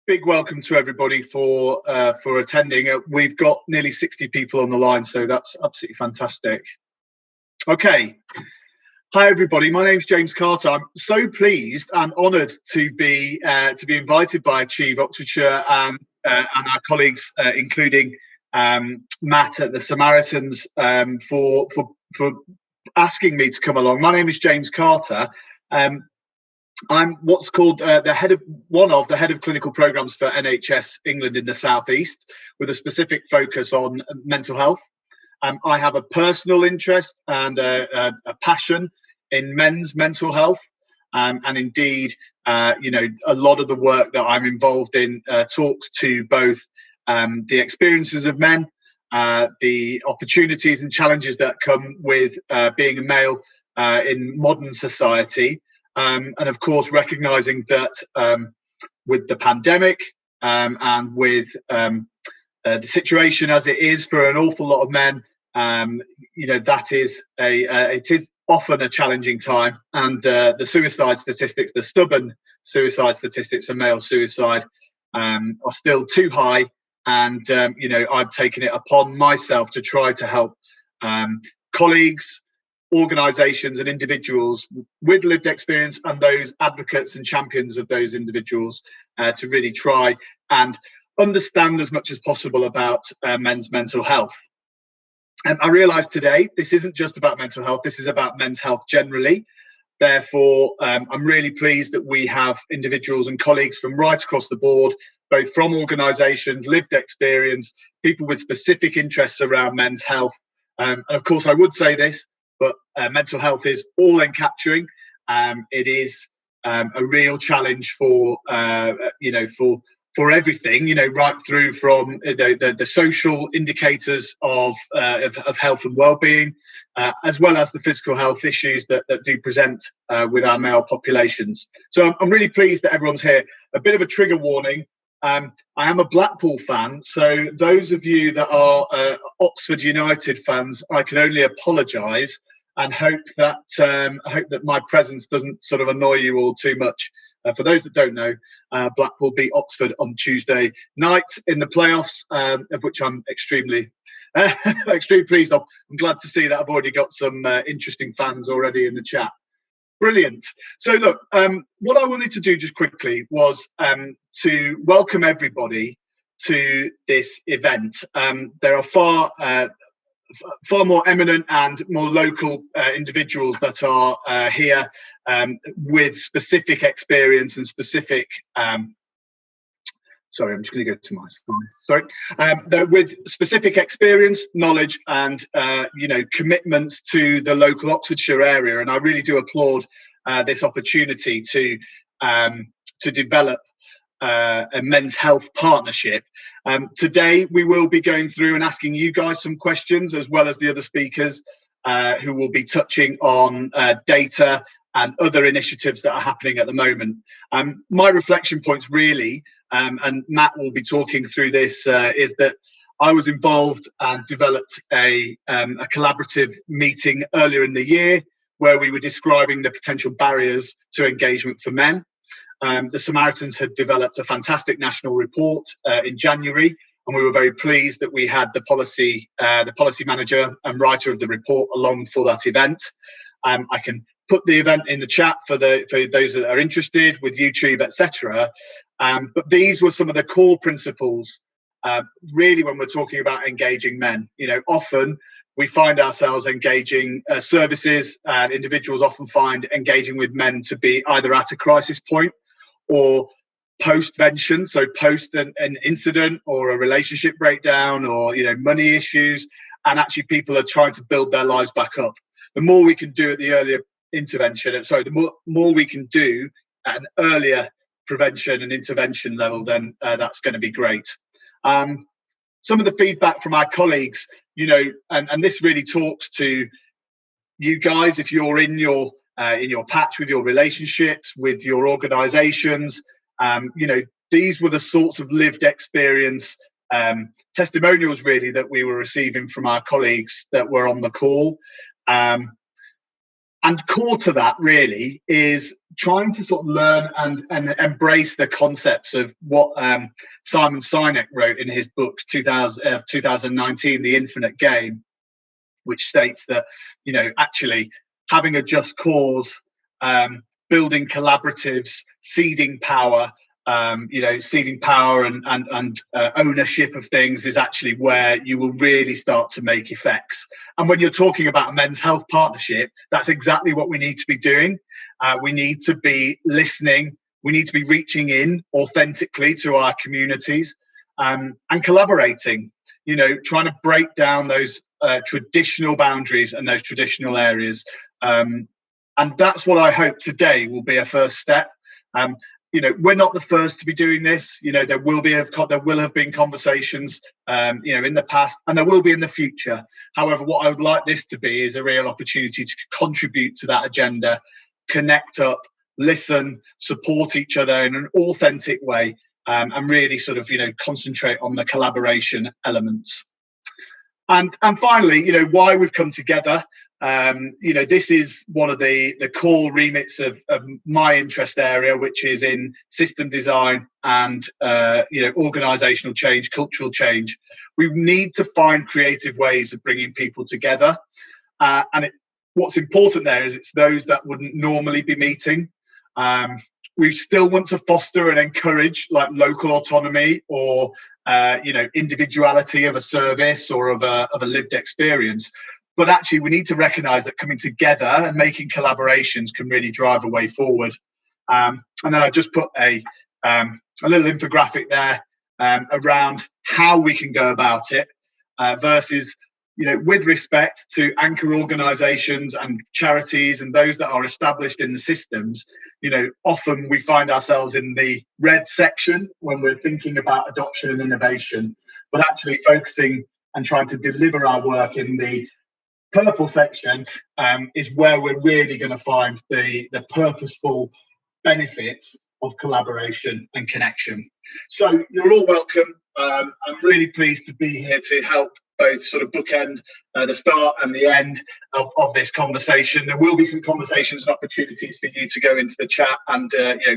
big welcome to everybody for attending. We've got nearly 60 people on the line, so that's absolutely fantastic. Okay. Hi everybody, my name's James Carter. I'm so pleased and honoured to be invited by Achieve Oxfordshire and our colleagues, including Matt at the Samaritans, for asking me to come along. My name is James Carter. I'm what's called the head of clinical programs for NHS England in the South East, with a specific focus on mental health. I have a personal interest and a passion in men's mental health, and indeed, a lot of the work that I'm involved in talks to both the experiences of men, the opportunities and challenges that come with being a male in modern society. And of course, recognizing that with the pandemic and with the situation as it is for an awful lot of men, that is it is often a challenging time. And the suicide statistics, the stubborn suicide statistics for male suicide, are still too high. And I've taken it upon myself to try to help colleagues, organisations and individuals with lived experience and those advocates and champions of those individuals to really try and understand as much as possible about men's mental health. And I realise today this isn't just about mental health, this is about men's health generally. Therefore, I'm really pleased that we have individuals and colleagues from right across the board, both from organisations, lived experience, people with specific interests around men's health. And of course, I would say this, but mental health is all encapturing. It is a real challenge for everything, right through from the social indicators of health and well-being, as well as the physical health issues that do present with our male populations. So I'm really pleased that everyone's here. A bit of a trigger warning. I am a Blackpool fan, so those of you that are Oxford United fans, I can only apologise and hope that my presence doesn't sort of annoy you all too much. For those that don't know, Blackpool beat Oxford on Tuesday night in the playoffs, of which I'm extremely pleased of. I'm glad to see that I've already got some interesting fans already in the chat. Brilliant. So look, what I wanted to do just quickly was to welcome everybody to this event. There are far more eminent and more local individuals that are here with specific experience and specific sorry, I'm just going to go to my slide. With specific experience, knowledge, and commitments to the local Oxfordshire area, and I really do applaud this opportunity to develop a men's health partnership. Today, we will be going through and asking you guys some questions, as well as the other speakers who will be touching on data and other initiatives that are happening at the moment. My reflection points really, and Matt will be talking through this, is that I was involved and developed a collaborative meeting earlier in the year where we were describing the potential barriers to engagement for men. The Samaritans had developed a fantastic national report in January, and we were very pleased that we had the policy manager and writer of the report along for that event. I can put the event in the chat for those that are interested with YouTube, etc. But these were some of the core principles, really, when we're talking about engaging men. Often we find ourselves engaging services, and individuals often find engaging with men to be either at a crisis point or post-vention, so post an incident or a relationship breakdown or money issues, and actually people are trying to build their lives back up. The more we can do at the earlier intervention, the more we can do at an earlier prevention and intervention level, then that's going to be great. Some of the feedback from our colleagues, and this really talks to you guys if you're in your patch with your relationships, with your organisations. These were the sorts of lived experience testimonials really that we were receiving from our colleagues that were on the call. And core to that really is trying to sort of learn and embrace the concepts of what Simon Sinek wrote in his book 2019, The Infinite Game, which states that, actually having a just cause, building collaboratives, seeding power, seeding power and ownership of things is actually where you will really start to make effects. And when you're talking about a men's health partnership, that's exactly what we need to be doing. We need to be listening. We need to be reaching in authentically to our communities, and collaborating, trying to break down those traditional boundaries and those traditional areas. And that's what I hope today will be a first step. We're not the first to be doing this. There will have been conversations, in the past, and there will be in the future. However, what I would like this to be is a real opportunity to contribute to that agenda, connect up, listen, support each other in an authentic way, and really sort of, concentrate on the collaboration elements. And finally, why we've come together. This is one of the core remits of my interest area, which is in system design and organisational change, cultural change. We need to find creative ways of bringing people together, what's important there is it's those that wouldn't normally be meeting. We still want to foster and encourage like local autonomy or individuality of a service or of a lived experience. But actually, we need to recognise that coming together and making collaborations can really drive a way forward. And then I just put a little infographic there around how we can go about it versus, with respect to anchor organisations and charities and those that are established in the systems. Often we find ourselves in the red section when we're thinking about adoption and innovation, but actually focusing and trying to deliver our work in the purple section is where we're really going to find the purposeful benefits of collaboration and connection. So you're all welcome. I'm really pleased to be here to help both sort of bookend the start and the end of this conversation. There will be some conversations and opportunities for you to go into the chat and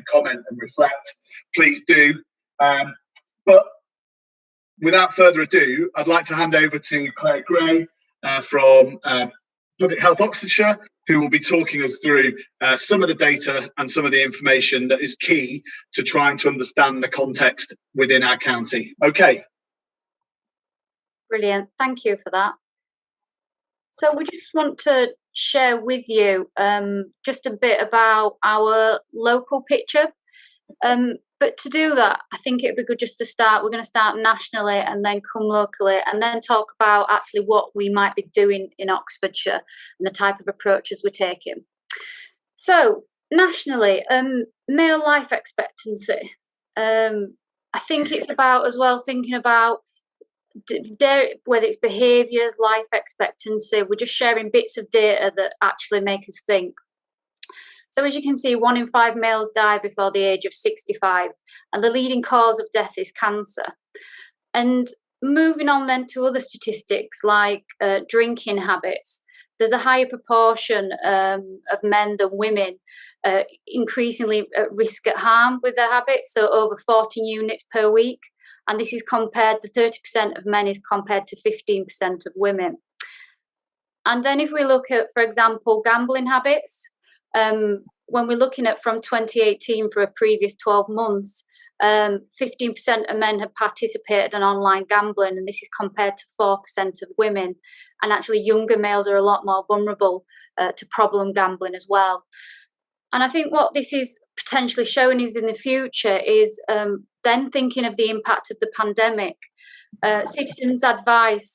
comment and reflect. Please do. But without further ado, I'd like to hand over to Claire Gray from Public Health Oxfordshire, who will be talking us through some of the data and some of the information that is key to trying to understand the context within our county. Okay. Brilliant. Thank you for that. So we just want to share with you just a bit about our local picture. But to do that, I think it'd be good just to start. We're going to start nationally and then come locally and then talk about actually what we might be doing in Oxfordshire and the type of approaches we're taking. So nationally, male life expectancy. I think it's about as well thinking about whether it's behaviours, life expectancy. We're just sharing bits of data that actually make us think. So as you can see, 1 in 5 males die before the age of 65, and the leading cause of death is cancer. And moving on then to other statistics like drinking habits, there's a higher proportion of men than women increasingly at risk at harm with their habits, so over 14 units per week. And this is compared, the 30% of men is compared to 15% of women. And then if we look at, for example, gambling habits, when we're looking at from 2018 for a previous 12 months, 15% of men have participated in online gambling, and this is compared to 4% of women. And actually younger males are a lot more vulnerable to problem gambling as well. And I think what this is potentially showing us in the future is then thinking of the impact of the pandemic. Citizens Advice,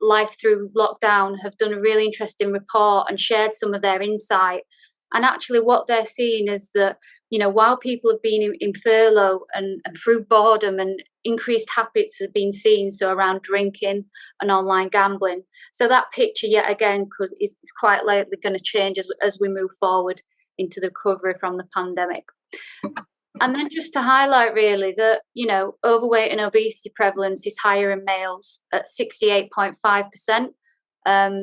Life Through Lockdown, have done a really interesting report and shared some of their insight. And actually what they're seeing is that, while people have been in furlough and through boredom, and increased habits have been seen, so around drinking and online gambling. So that picture yet again is quite likely going to change as we move forward into the recovery from the pandemic. And then just to highlight really that, overweight and obesity prevalence is higher in males at 68.5%.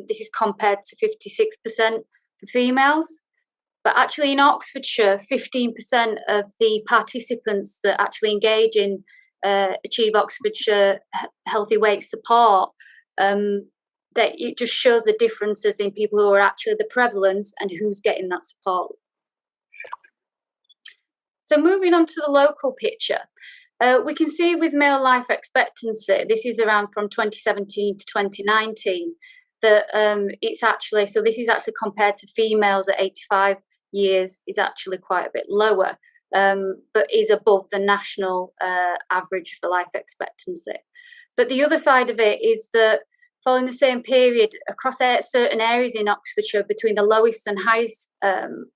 This is compared to 56% for females. But actually in Oxfordshire, 15% of the participants that actually engage in Achieve Oxfordshire Healthy Weight Support, that it just shows the differences in people who are actually the prevalence and who's getting that support. So moving on to the local picture, we can see with male life expectancy, this is around from 2017 to 2019, that it's actually, so this is actually compared to females at 85 years, is actually quite a bit lower, but is above the national average for life expectancy. But the other side of it is that following the same period across certain areas in Oxfordshire, between the lowest and highest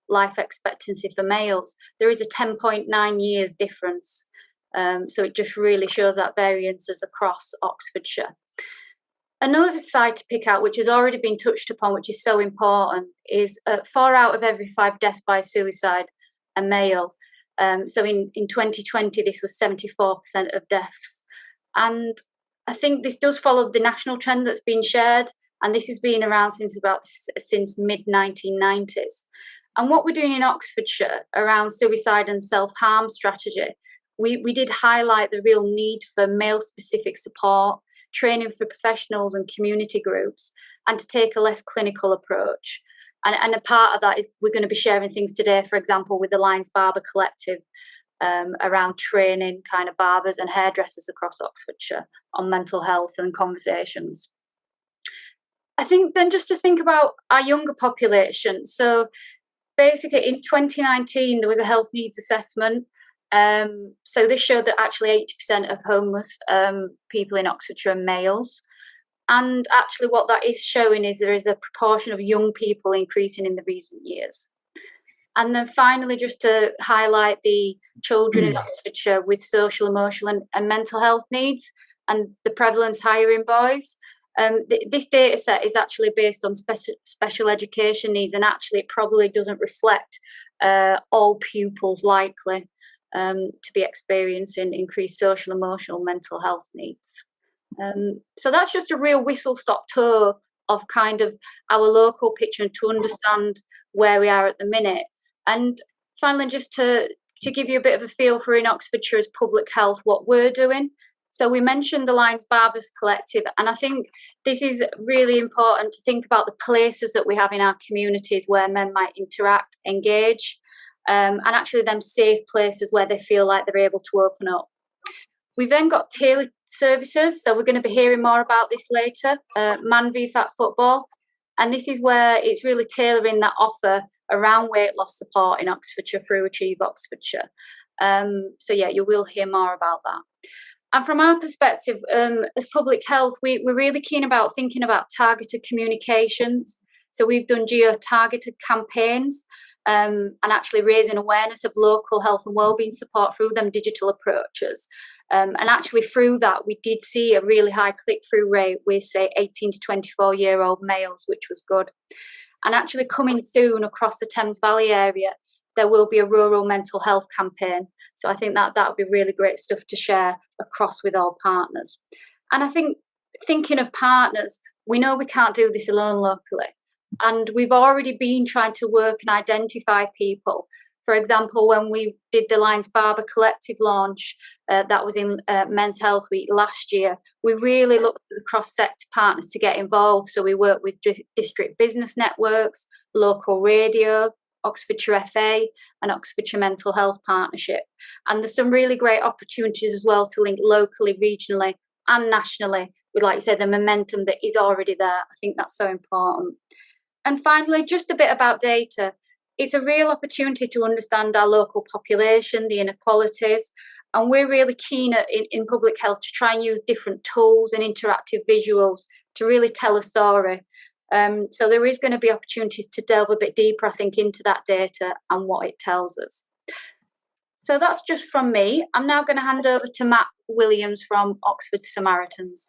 life expectancy for males, there is a 10.9 years difference. So it just really shows that variances across Oxfordshire. Another side to pick out, which has already been touched upon, which is so important, is 4 out of every 5 deaths by suicide are male. So in 2020, this was 74% of deaths. And I think this does follow the national trend that's been shared, and this has been around since mid-1990s. And what we're doing in Oxfordshire around suicide and self-harm strategy, we did highlight the real need for male-specific support, training for professionals and community groups, and to take a less clinical approach. And a part of that is we're going to be sharing things today, for example, with the Lions Barber Collective, around training kind of barbers and hairdressers across Oxfordshire on mental health and conversations. I think then just to think about our younger population. So basically in 2019, there was a health needs assessment. So this showed that actually 80% of homeless people in Oxfordshire are males. And actually what that is showing is there is a proportion of young people increasing in the recent years. And then finally, just to highlight the children in Oxfordshire with social, emotional and mental health needs and the prevalence higher in boys. This data set is actually based on special education needs, and actually it probably doesn't reflect all pupils likely to be experiencing increased social, emotional, mental health needs. So that's just a real whistle-stop tour of kind of our local picture and to understand where we are at the minute. And finally, just to give you a bit of a feel for in Oxfordshire as public health, what we're doing. So we mentioned the Lions Barbers Collective, and I think this is really important to think about the places that we have in our communities where men might interact, engage, and actually them safe places where they feel like they're able to open up. We've then got tailored services, so we're going to be hearing more about this later, Man v Fat Football, and this is where it's really tailoring that offer around weight loss support in Oxfordshire through Achieve Oxfordshire. So yeah, you will hear more about that. And from our perspective, as public health, we're really keen about thinking about targeted communications. So we've done geo-targeted campaigns and actually raising awareness of local health and wellbeing support through them digital approaches. And actually through that, we did see a really high click-through rate with, say, 18 to 24-year-old males, which was good. And actually coming soon across the Thames Valley area, there will be a rural mental health campaign. So I think that would be really great stuff to share across with all partners. And I think thinking of partners, we know we can't do this alone locally. And we've already been trying to work and identify people. For example, when we did the Lions Barber Collective launch, that was in Men's Health Week last year, we really looked at the cross-sector partners to get involved. So we worked with district business networks, local radio, Oxfordshire FA and Oxfordshire Mental Health Partnership. And there's some really great opportunities as well to link locally, regionally and nationally with, like you said, the momentum that is already there. I think that's so important. And finally, just a bit about data. It's a real opportunity to understand our local population, the inequalities, and we're really keen in public health to try and use different tools and interactive visuals to really tell a story. So there is going to be opportunities to delve a bit deeper, I think, into that data and what it tells us. So that's just from me. I'm now going to hand over to Matt Williams from Oxford Samaritans.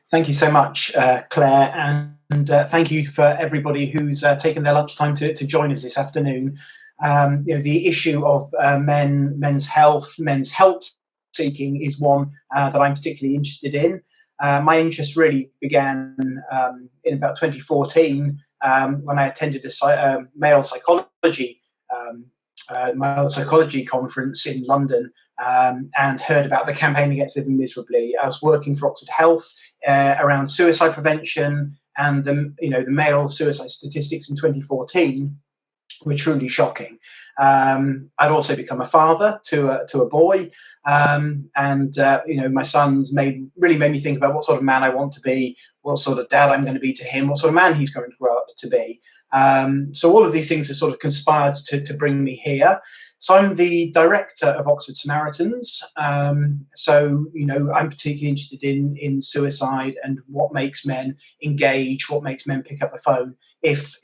Thank you so much, Claire, and thank you for everybody who's taken their lunchtime to join us this afternoon. The issue of men's health seeking is one that I'm particularly interested in. my interest really began in about 2014 when I attended a male psychology conference in London, and heard about the campaign against living miserably. I was working for Oxford Health around suicide prevention, and the male suicide statistics in 2014 were truly shocking. I'd also become a father to a boy, and my son's really made me think about what sort of man I want to be, what sort of dad I'm going to be to him, what sort of man he's going to grow up to be. So all of these things have sort of conspired to bring me here. So I'm the director of Oxford Samaritans. So I'm particularly interested in suicide and what makes men engage, what makes men pick up the phone. If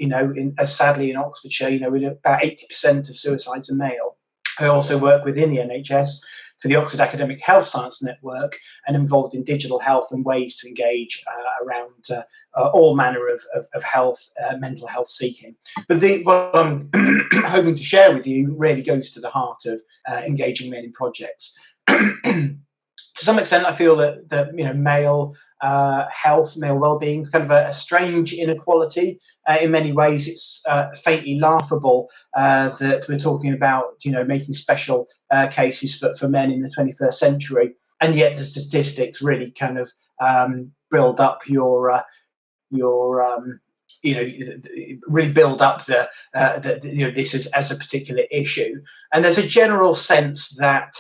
as sadly in Oxfordshire, about 80% of suicides are male. I also work within the NHS for the Oxford Academic Health Science Network, and involved in digital health and ways to engage around all manner of health, mental health seeking. But what I'm hoping to share with you really goes to the heart of engaging men in projects. To some extent, I feel that male health, male well-being is kind of a strange inequality. In many ways, it's faintly laughable that we're talking about making special cases for men in the 21st century, and yet the statistics really kind of build up really build up this as a particular issue. And there's a general sense that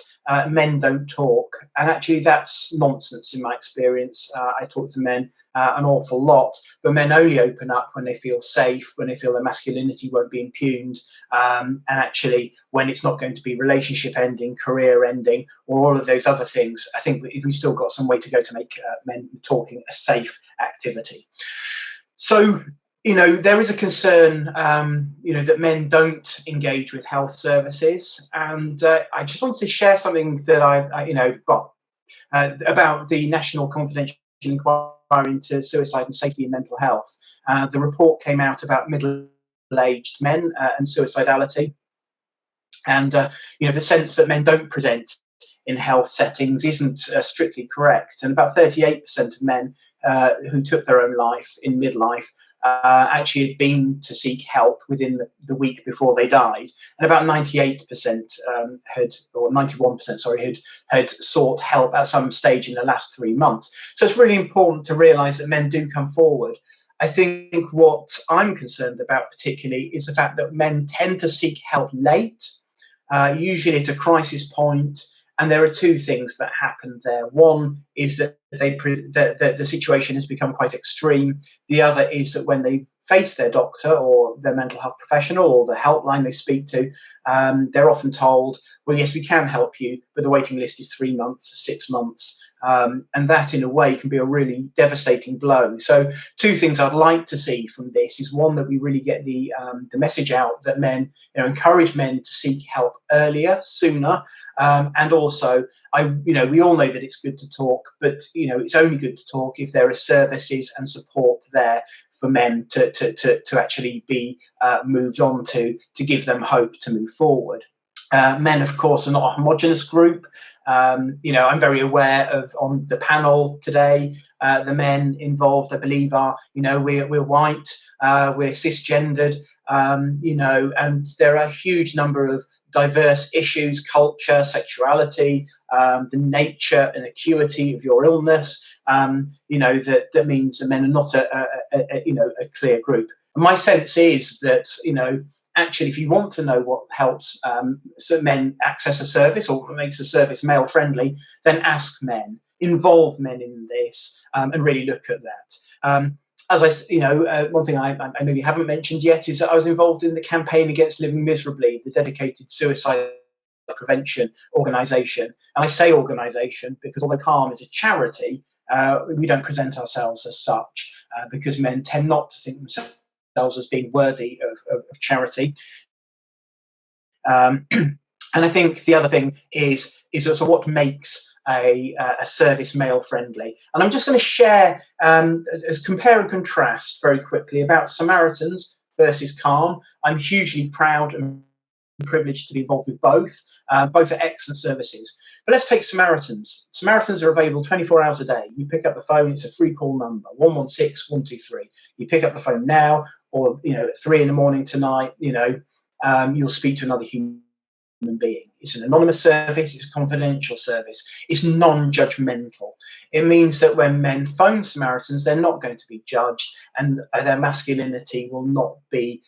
men don't talk, and actually that's nonsense in my experience. I talk to men an awful lot, but men only open up when they feel safe, when they feel their masculinity won't be impugned, and actually when it's not going to be relationship ending, career ending, or all of those other things. I think we've still got some way to go to make men talking a safe activity. So there is a concern, that men don't engage with health services, and I just wanted to share something that about the National Confidential Inquiry into Suicide and Safety in Mental Health. The report came out about middle-aged men and suicidality, and the sense that men don't present in health settings isn't strictly correct, and about 38% of men who took their own life in midlife actually had been to seek help within the week before they died, and about 98% had sought help at some stage in the last 3 months. So it's really important to realise that men do come forward. I think what I'm concerned about particularly is the fact that men tend to seek help late, usually at a crisis point. And there are two things that happen there. One is that the situation has become quite extreme. The other is that when they face their doctor or their mental health professional or the helpline they speak to, they're often told, well, yes, we can help you, but the waiting list is 3 months, 6 months. And that, in a way, can be a really devastating blow. So two things I'd like to see from this is, one, that we really get the message out that men, encourage men to seek help earlier, sooner. And also, we all know that it's good to talk, but, it's only good to talk if there are services and support there for men to actually be moved on to give them hope to move forward. Men, of course, are not a homogenous group. I'm very aware of, on the panel today, the men involved, I believe, are, we're white, we're cisgendered, and there are a huge number of diverse issues: culture, sexuality, the nature and acuity of your illness. That means that men are not a clear group. And my sense is that, actually, if you want to know what helps men access a service or makes a service male friendly, then ask men, involve men in this, and really look at that. One thing I maybe haven't mentioned yet is that I was involved in the campaign against living miserably, the dedicated suicide prevention organisation. And I say organisation because although Calm is a charity, we don't present ourselves as such, because men tend not to think themselves as being worthy of charity. And I think the other thing is also what makes a service male friendly. And I'm just going to share, as compare and contrast very quickly, about Samaritans versus Calm. I'm hugely proud and privileged to be involved with both. Both are excellent services. But let's take Samaritans. Samaritans are available 24 hours a day. You pick up the phone, it's a free call number, 116 123. You pick up the phone now, or at 3 in the morning tonight, you'll speak to another human being. It's an anonymous service, it's a confidential service, it's non-judgmental. It means that when men phone Samaritans, they're not going to be judged, and their masculinity will not be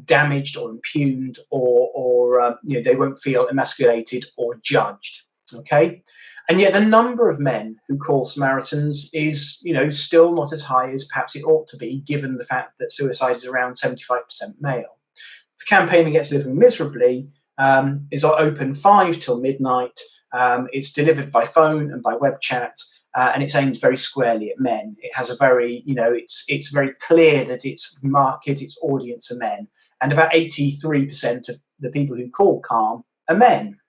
damaged or impugned, or they won't feel emasculated or judged. Okay, and yet the number of men who call Samaritans is still not as high as perhaps it ought to be, given the fact that suicide is around 75% male. The campaign against living miserably is open 5 till midnight. It's delivered by phone and by web chat, and it's aimed very squarely at men. It has a very, it's very clear that its market, its audience are men, and about 83% of the people who call Calm are men,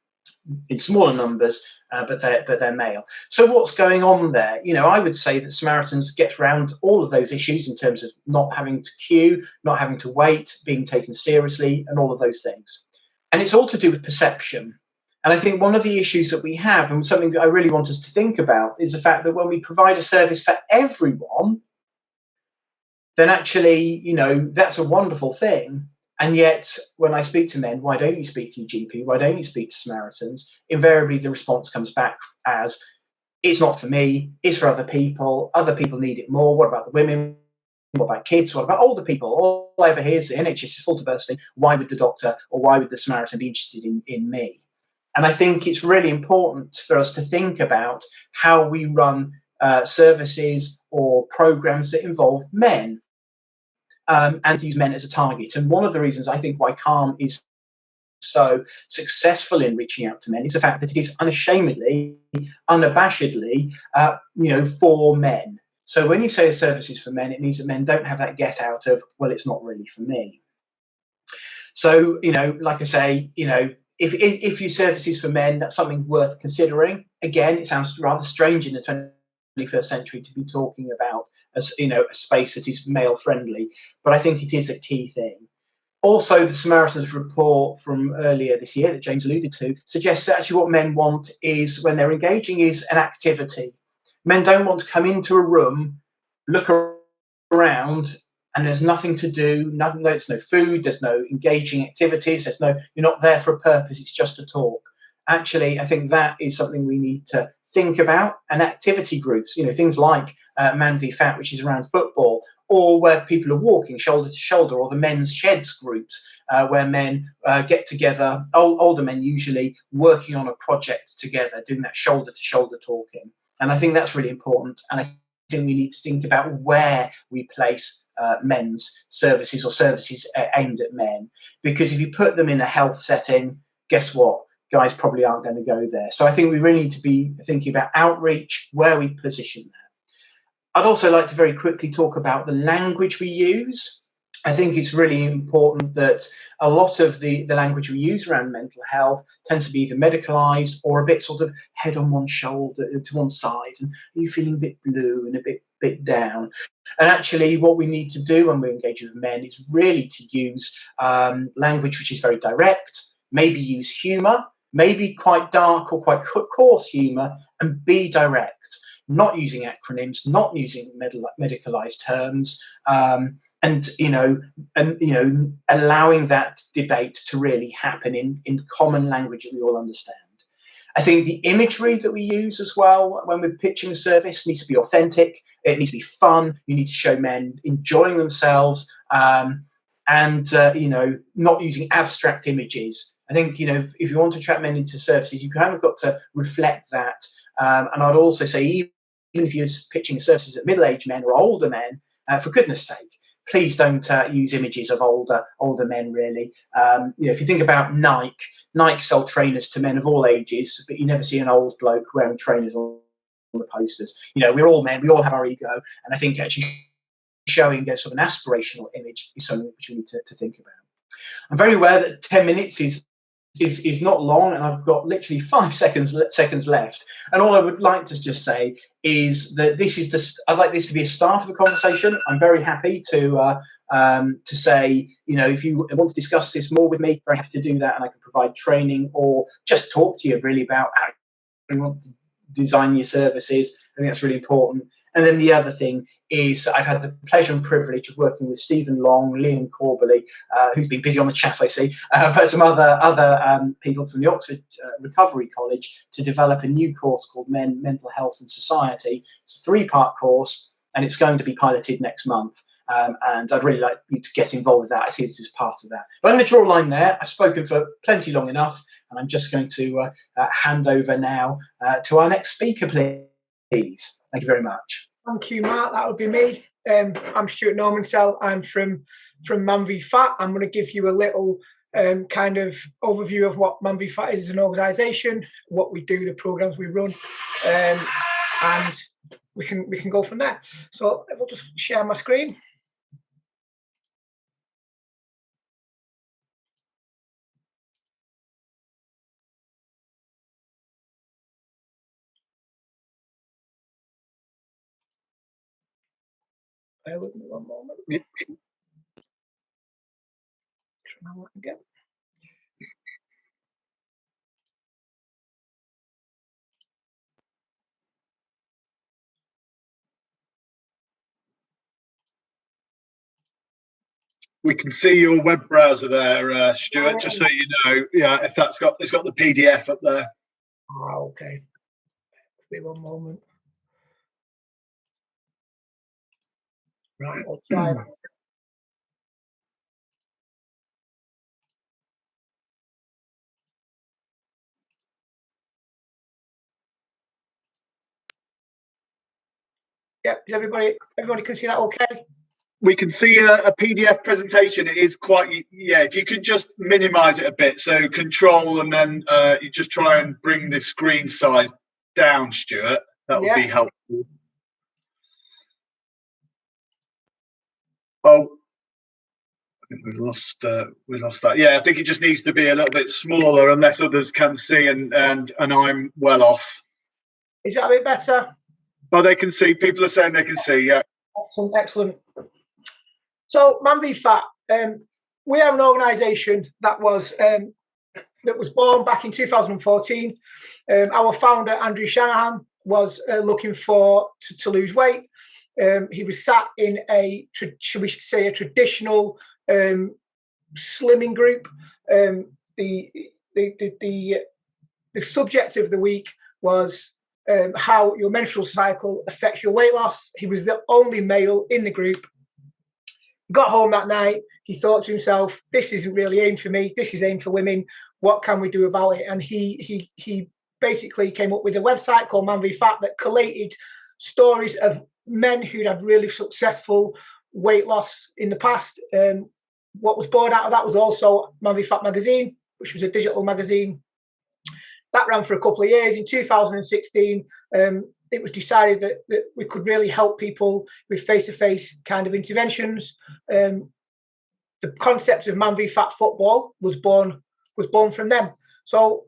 in smaller numbers, but they're male. So what's going on there? I would say that Samaritans gets around all of those issues in terms of not having to queue, not having to wait, being taken seriously, and all of those things. And it's all to do with perception. And I think one of the issues that we have, and something that I really want us to think about, is the fact that when we provide a service for everyone, then actually, that's a wonderful thing. And yet, when I speak to men, why don't you speak to your GP? Why don't you speak to Samaritans? Invariably, the response comes back as, it's not for me, it's for other people need it more. What about the women? What about kids? What about older people? All I ever hear is the NHS is full to bursting. Why would the doctor or why would the Samaritan be interested in me? And I think it's really important for us to think about how we run services or programs that involve men. And use men as a target. And one of the reasons I think why Calm is so successful in reaching out to men is the fact that it is unashamedly, unabashedly, for men. So when you say a service is for men, it means that men don't have that get out of, well, it's not really for me. So, like I say, if your service is for men, that's something worth considering. Again, it sounds rather strange in the 21st century to be talking about a space that is male friendly, but I think it is a key thing. Also, the Samaritans report from earlier this year that James alluded to suggests that actually what men want is, when they're engaging, is an activity. Men don't want to come into a room, look around, and there's nothing to do, there's no food, there's no engaging activities, you're not there for a purpose, it's just a talk. Actually, I think that is something we need to think about, and activity groups, things like Man v Fat, which is around football, or where people are walking shoulder to shoulder, or the men's sheds groups, where men get together, older men usually, working on a project together, doing that shoulder to shoulder talking. And I think that's really important. And I think we need to think about where we place men's services or services aimed at men, because if you put them in a health setting, guess what? Guys probably aren't going to go there. So I think we really need to be thinking about outreach, where we position that. I'd also like to very quickly talk about the language we use. I think it's really important that a lot of the language we use around mental health tends to be either medicalised or a bit sort of head on one shoulder to one side, and are you feeling a bit blue and a bit down? And actually what we need to do when we engage with men is really to use language which is very direct, maybe use humour, maybe quite dark or quite coarse humour, and be direct, not using acronyms, not using medicalised terms, and allowing that debate to really happen in common language that we all understand. I think the imagery that we use as well when we're pitching a service needs to be authentic. It needs to be fun. You need to show men enjoying themselves, and not using abstract images. I think, if you want to attract men into services, you kind of got to reflect that. And I'd also say, even if you're pitching services at middle-aged men or older men, for goodness sake, please don't use images of older men, really. If you think about Nike sell trainers to men of all ages, but you never see an old bloke wearing trainers on the posters. We're all men, we all have our ego, and I think actually showing a sort of an aspirational image is something which we need to think about. I'm very aware that 10 minutes is is not long, and I've got literally 5 seconds left. And all I would like to just say is that I'd like this to be a start of a conversation. I'm very happy to say, if you want to discuss this more with me, very happy to do that, and I can provide training or just talk to you really about how you want to design your services. I think that's really important. And then the other thing is I've had the pleasure and privilege of working with Stephen Long, Liam Corbally, who's been busy on the chat, I see, but some other people from the Oxford Recovery College to develop a new course called Men, Mental Health and Society. It's a 3-part course, and it's going to be piloted next month. And I'd really like you to get involved with that. I think this is part of that. But I'm going to draw a line there. I've spoken for plenty long enough, and I'm just going to hand over now to our next speaker, please. Thank you very much. Thank you, Mark. That would be me. I'm Stuart Normansell. I'm from Man v Fat. I'm going to give you a little kind of overview of what Man v Fat is as an organisation, what we do, the programmes we run, and we can go from there. So we'll just share my screen. Bear with me one moment. Try that again. We can see your web browser there, Stuart. Just so you know, yeah, if it's got the PDF up there. Oh, okay. Wait one moment. Right, I'll try that. Yep, is everybody can see that okay? We can see a PDF presentation. It is quite, if you could just minimize it a bit. So control, and then you just try and bring the screen size down, Stuart. That would be helpful. Oh, I think we lost that. Yeah, I think it just needs to be a little bit smaller unless others can see, and I'm well off. Is that a bit better? Oh, they can see. People are saying they can see, yeah. Excellent. So, Man v Fat, we are an organisation that was born back in 2014. Our founder, Andrew Shanahan, was looking to lose weight. He was sat in a traditional slimming group. The subject of the week was how your menstrual cycle affects your weight loss. He was the only male in the group. He got home that night. He thought to himself, "This isn't really aimed for me. This is aimed for women. What can we do about it?" And he basically came up with a website called Man v Fat that collated stories of men who'd had really successful weight loss in the past. What was born out of that was also Man v Fat magazine, which was a digital magazine. That ran for a couple of years. In 2016, it was decided that we could really help people with face-to-face kind of interventions. The concept of Man v Fat football was born from them. So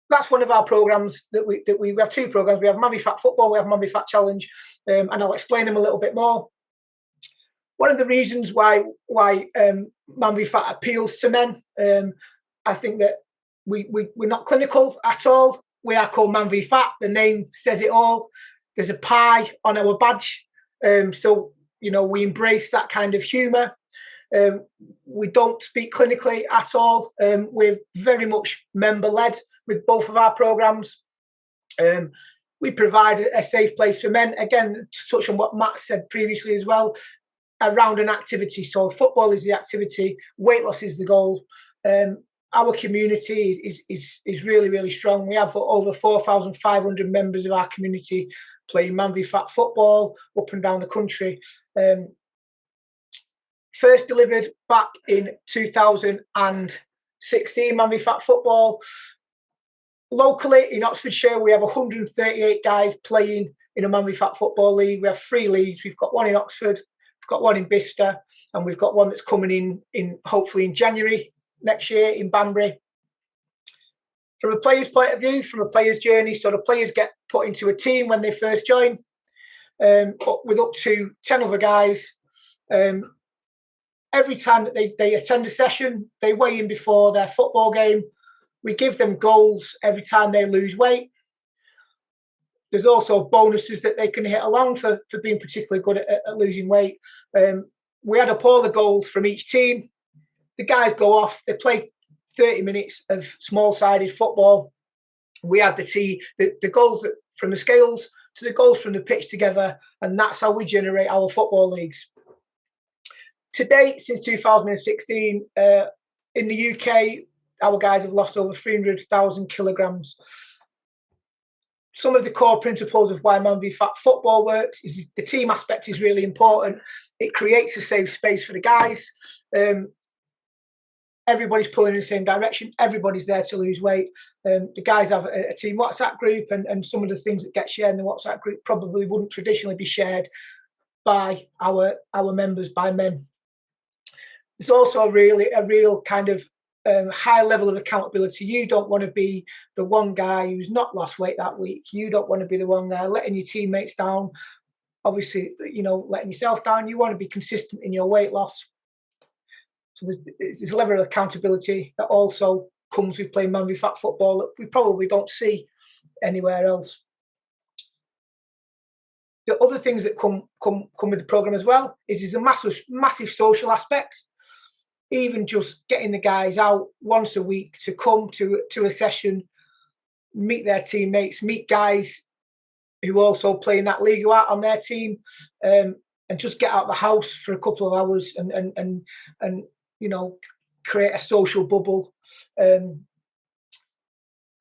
that's one of our programs that we have 2 programs. We have Man v Fat football, we have Man v Fat challenge, and I'll explain them a little bit more. One of the reasons why Man v Fat appeals to men, I think that we're not clinical at all. We are called Man v Fat. The name says it all. There's a pie on our badge. So, we embrace that kind of humour. We don't speak clinically at all. We're very much member-led with both of our programmes. We provide a safe place for men. Again, to touch on what Matt said previously as well, around an activity. So football is the activity. Weight loss is the goal. Our community is really, really strong. We have over 4,500 members of our community playing Man v Fat football up and down the country. First delivered back in 2016, Man v Fat football. Locally in Oxfordshire, we have 138 guys playing in a Man v Fat football league. We have 3 leagues. We've got one in Oxford, we've got one in Bicester, and we've got one that's coming in hopefully in January next year in Banbury. From a player's point of view, from a player's journey, so the players get put into a team when they first join, with up to 10 other guys. Every time that they attend a session, they weigh in before their football game. We give them goals every time they lose weight. There's also bonuses that they can hit along for being particularly good at losing weight. We add up all the goals from each team. The guys go off, they play 30 minutes of small-sided football. We add the goals from the scales to the goals from the pitch together, and that's how we generate our football leagues. To date, since 2016, in the UK, our guys have lost over 300,000 kilograms. Some of the core principles of why Man v Fat football works is the team aspect is really important. It creates a safe space for the guys. Everybody's pulling in the same direction. Everybody's there to lose weight. The guys have a team WhatsApp group, and some of the things that get shared in the WhatsApp group probably wouldn't traditionally be shared by our members, by men. There's also a real kind of high level of accountability. You don't want to be the one guy who's not lost weight that week. You don't want to be the one guy letting your teammates down. Obviously, letting yourself down. You want to be consistent in your weight loss. So there's a level of accountability that also comes with playing Man v Fat football that we probably don't see anywhere else. The other things that come with the program as well is there's a massive social aspect. Even just getting the guys out once a week to come to a session, meet their teammates, meet guys who also play in that league who are on their team, and just get out of the house for a couple of hours and create a social bubble.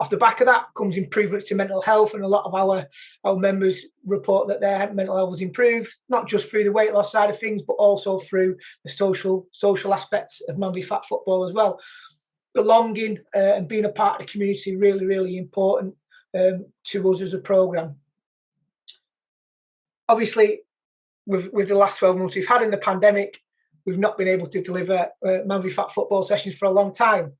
Off the back of that comes improvements to mental health, and a lot of our members report that their mental health was improved, not just through the weight loss side of things, but also through the social aspects of Man v Fat football as well. Belonging and being a part of the community really, really important to us as a programme. Obviously, with the last 12 months we've had in the pandemic, we've not been able to deliver Man v Fat football sessions for a long time.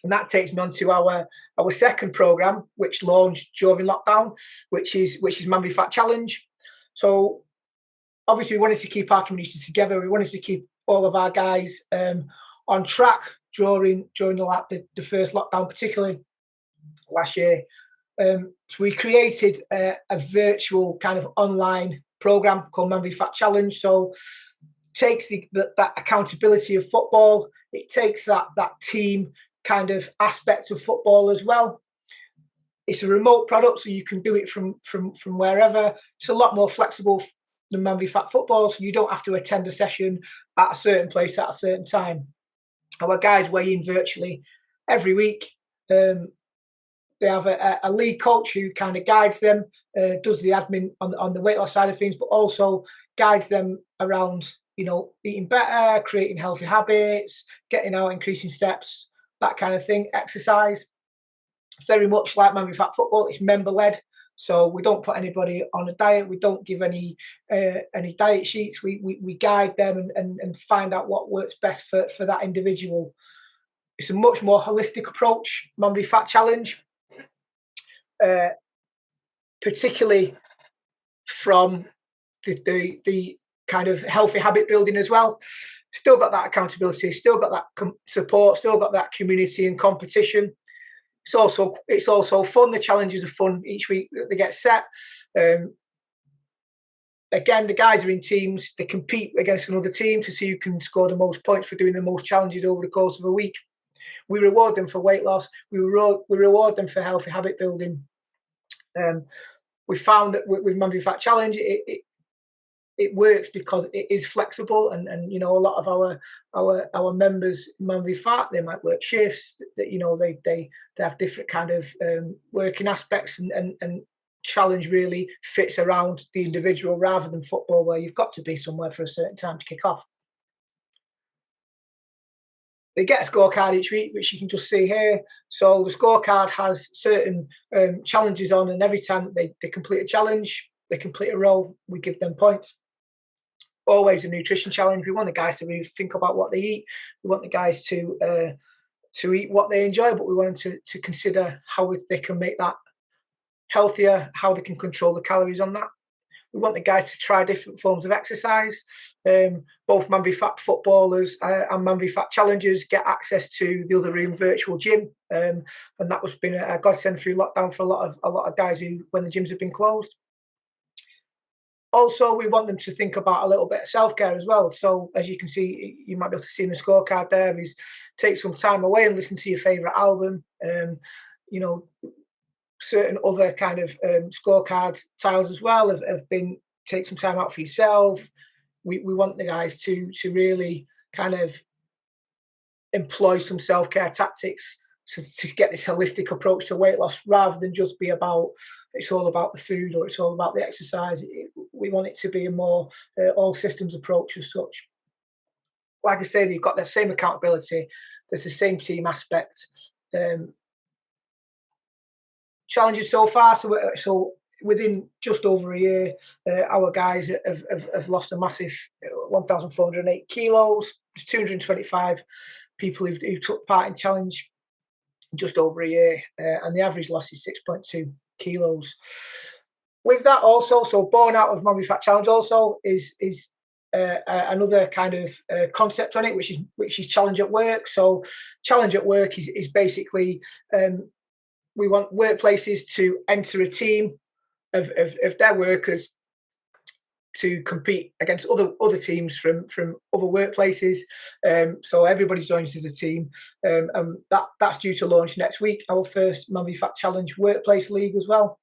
And that takes me on to our second programme, which launched during lockdown, which is Man v Fat Challenge. So obviously we wanted to keep our community together. We wanted to keep all of our guys on track during the first lockdown, particularly last year. So we created a virtual kind of online programme called Man v Fat Challenge. So it takes that accountability of football. It takes that team kind of aspects of football as well. It's a remote product, so you can do it from wherever. It's a lot more flexible than Man v Fat football, so you don't have to attend a session at a certain place at a certain time. Our guys weigh in virtually every week. They have a league coach who kind of guides them, does the admin on the weight loss side of things, but also guides them around, eating better, creating healthy habits, getting out, increasing steps, that kind of thing. Exercise, very much like Man v Fat football, it's member-led, so we don't put anybody on a diet. We don't give any diet sheets. We guide them and find out what works best for that individual. It's a much more holistic approach, Man v Fat Challenge, particularly from the kind of healthy habit building as well. Still got that accountability, still got that support, still got that community and competition. It's also fun. The challenges are fun each week that they get set. Again, the guys are in teams. They compete against another team to see who can score the most points for doing the most challenges over the course of a week. We reward them for weight loss. We reward them for healthy habit building. We found that with Man v Fat Challenge, it works because it is flexible, and a lot of our members, Man v Fat, they might work shifts, that they have different kind of working aspects, and challenge really fits around the individual rather than football, where you've got to be somewhere for a certain time to kick off. They get a scorecard each week, which you can just see here. So the scorecard has certain challenges on, and every time they complete a challenge, they complete a row, we give them points. Always a nutrition challenge. We want the guys to really think about what they eat. We want the guys to to eat what they enjoy, but we want them to consider how they can make that healthier, how they can control the calories on that. We want the guys to try different forms of exercise. Both Man v Fat footballers and Man v Fat challengers get access to the other room virtual gym, and that was been a godsend through lockdown for a lot of guys who, when the gyms have been closed. Also, we want them to think about a little bit of self-care as well. So, as you can see, you might be able to see in the scorecard there, is take some time away and listen to your favourite album. Certain other kind of scorecard tiles as well have been take some time out for yourself. We want the guys to really kind of employ some self-care tactics to get this holistic approach to weight loss, rather than just be about it's all about the food or it's all about the exercise. We want it to be a more all systems approach as such. Like I say, you've got the same accountability, there's the same team aspect. Challenges so far, so within just over a year, our guys have lost a massive 1,408 kilos. There's 225 people who took part in challenge just over a year, and the average loss is 6.2 kilos. With that also, so born out of Man v Fat Challenge also is another kind of concept on it, which is challenge at work. So challenge at work is basically we want workplaces to enter a team of their workers to compete against other teams from other workplaces. So everybody joins as a team, and that's due to launch next week. Our first Man v Fat Challenge Workplace League as well.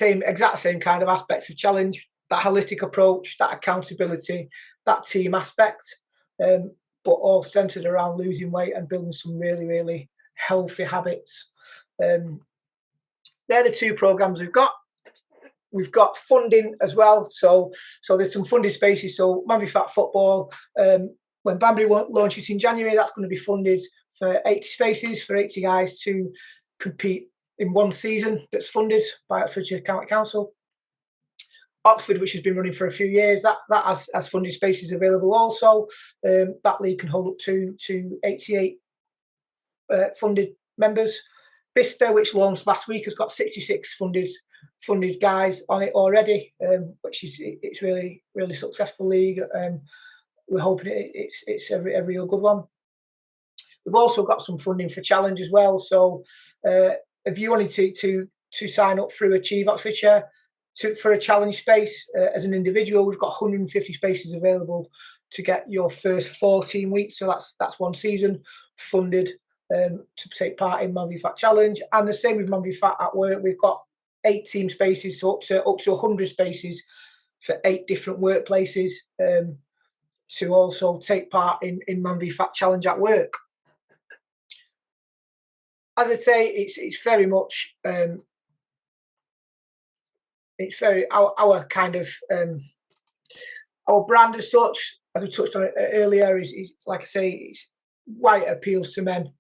Exact same kind of aspects of challenge, that holistic approach, that accountability, that team aspect, but all centered around losing weight and building some really, really healthy habits. They're the two programs we've got. We've got funding as well, so there's some funded spaces. So Man v Fat Football, when Banbury launches in January, that's going to be funded for 80 spaces for 80 guys to compete in one season. That's funded by Oxfordshire County Council. Oxford, which has been running for a few years, that has funded spaces available also. That league can hold up to 88 funded members. Bicester, which launched last week, has got 66 funded guys on it already, which is it's really, really successful league. We're hoping it's a real good one. We've also got some funding for challenge as well. So if you wanted to sign up through Achieve Oxfordshire for a challenge space as an individual, we've got 150 spaces available to get your first 14 weeks. So that's one season funded to take part in Man v Fat Challenge. And the same with Man v Fat at Work. We've got 8 team spaces, so up to 100 spaces for 8 different workplaces to also take part in Man v Fat Challenge at Work. As I say, it's very much it's very our kind of our brand as such, as we touched on it earlier, is like I say, it's why it appeals to men.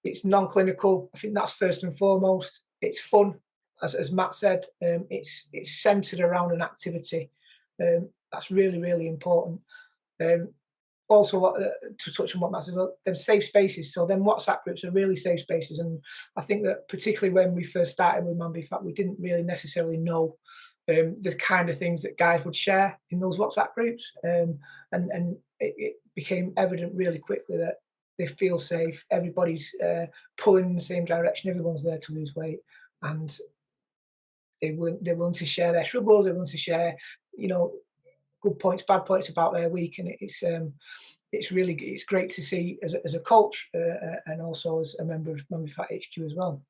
It's non-clinical. I think that's first and foremost. It's fun, as Matt said. It's centered around an activity. That's really, really important. Also, to touch on what Matt said, them safe spaces. So them WhatsApp groups are really safe spaces, and I think that particularly when we first started with Man v Fat, we didn't really necessarily know the kind of things that guys would share in those WhatsApp groups, and it became evident really quickly that they feel safe. Everybody's pulling in the same direction. Everyone's there to lose weight, and they're willing to share their struggles. They're willing to share, good points, bad points about their week, and it's great to see as a coach and also as a member of Man v Fat HQ as well.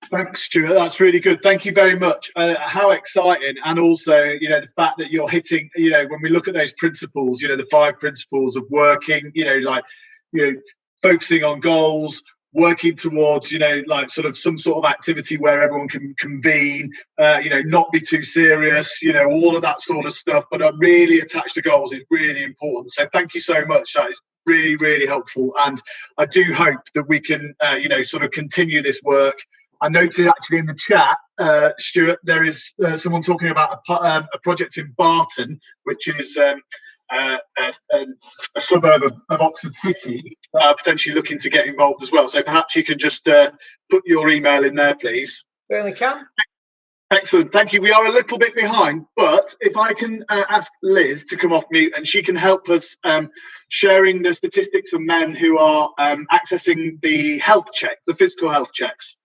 Thanks, Stuart. That's really good. Thank you very much. How exciting. And also, the fact that you're hitting, when we look at those principles, the 5 principles of working, focusing on goals, working towards, sort of some sort of activity where everyone can convene, not be too serious, all of that sort of stuff, but really attached to goals is really important. So thank you so much. That is really, really helpful. And I do hope that we can, sort of continue this work. I noted actually in the chat, Stuart, there is someone talking about a project in Barton, which is a suburb of Oxford City that are potentially looking to get involved as well. So perhaps you can just put your email in there, please. Certainly can. Excellent, thank you. We are a little bit behind, but if I can ask Liz to come off mute, and she can help us sharing the statistics of men who are accessing the health check, the physical health checks.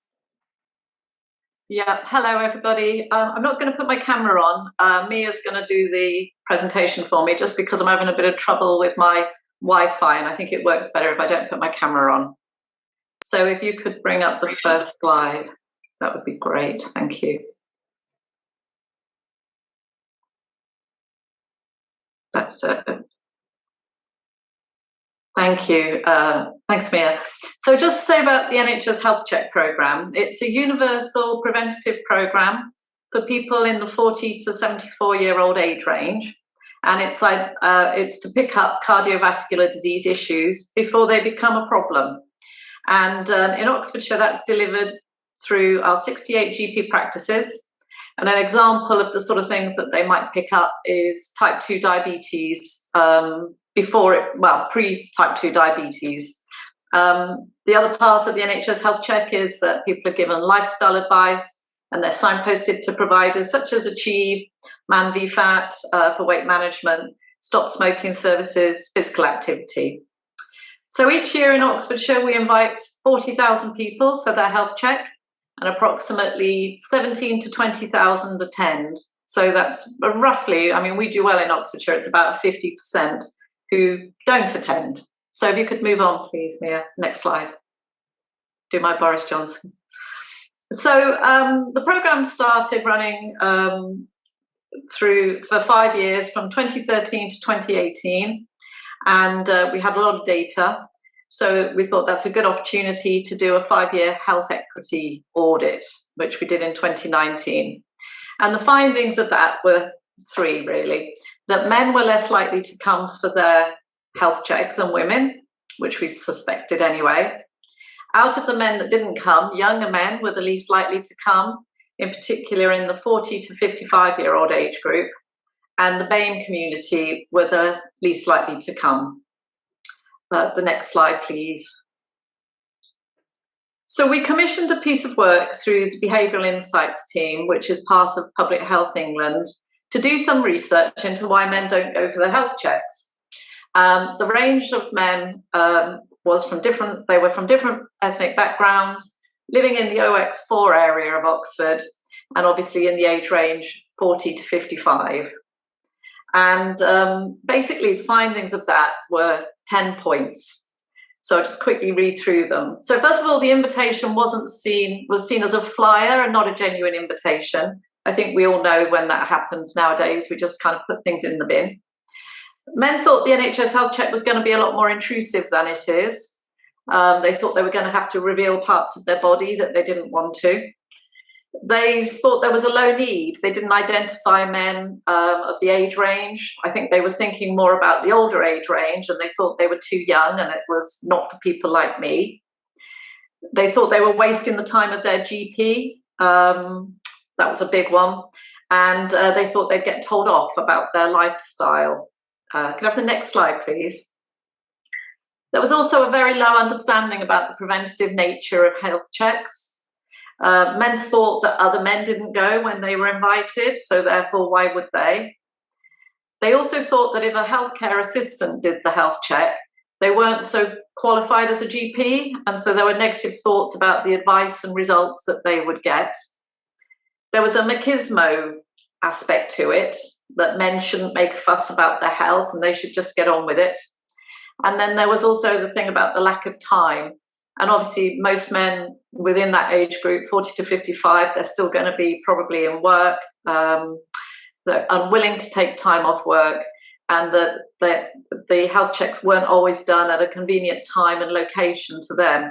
Yeah, hello everybody. I'm not going to put my camera on. Mia's going to do the presentation for me, just because I'm having a bit of trouble with my Wi-Fi, and I think it works better if I don't put my camera on. So if you could bring up the first slide, that would be great. Thank you. That's it. Thank you. Thanks, Mia. So just to say about the NHS Health Check programme, it's a universal preventative programme for people in the 40 to 74-year-old age range. And it's to pick up cardiovascular disease issues before they become a problem. And in Oxfordshire, that's delivered through our 68 GP practices. And an example of the sort of things that they might pick up is type 2 diabetes, pre-type 2 diabetes. The other part of the NHS Health Check is that people are given lifestyle advice, and they're signposted to providers such as Achieve, Man v Fat for weight management, stop smoking services, physical activity. So each year in Oxfordshire, we invite 40,000 people for their health check, and approximately 17 to 20,000 attend. So that's roughly, I mean, we do well in Oxfordshire, it's about 50% who don't attend. So if you could move on, please, Mia. Next slide. Do my Boris Johnson. So the programme started running for 5 years, from 2013 to 2018, and we had a lot of data. So we thought that's a good opportunity to do a 5-year health equity audit, which we did in 2019. And the findings of that were 3, really. That men were less likely to come for their health check than women, which we suspected anyway. Out of the men that didn't come, younger men were the least likely to come, in particular in the 40 to 55-year-old age group, and the BAME community were the least likely to come. The next slide, please. So we commissioned a piece of work through the Behavioural Insights team, which is part of Public Health England, to do some research into why men don't go for their health checks. The range of men was from different ethnic backgrounds, living in the OX4 area of Oxford, and obviously in the age range 40 to 55. And basically the findings of that were 10 points. So I'll just quickly read through them. So first of all, the invitation was seen as a flyer and not a genuine invitation. I think we all know when that happens nowadays, we just kind of put things in the bin. Men thought the NHS Health Check was going to be a lot more intrusive than it is. They thought they were going to have to reveal parts of their body that they didn't want to. They thought there was a low need. They didn't identify men of the age range. I think they were thinking more about the older age range, and they thought they were too young and it was not for people like me. They thought they were wasting the time of their GP. That was a big one. And they thought they'd get told off about their lifestyle. Can I have the next slide, please? There was also a very low understanding about the preventative nature of health checks. Men thought that other men didn't go when they were invited, so therefore why would they? They also thought that if a healthcare assistant did the health check, they weren't so qualified as a GP, and so there were negative thoughts about the advice and results that they would get. There was a machismo aspect to it, that men shouldn't make a fuss about their health and they should just get on with it. And then there was also the thing about the lack of time. And obviously most men within that age group, 40 to 55, they're still going to be probably in work. They're unwilling to take time off work, and the health checks weren't always done at a convenient time and location to them.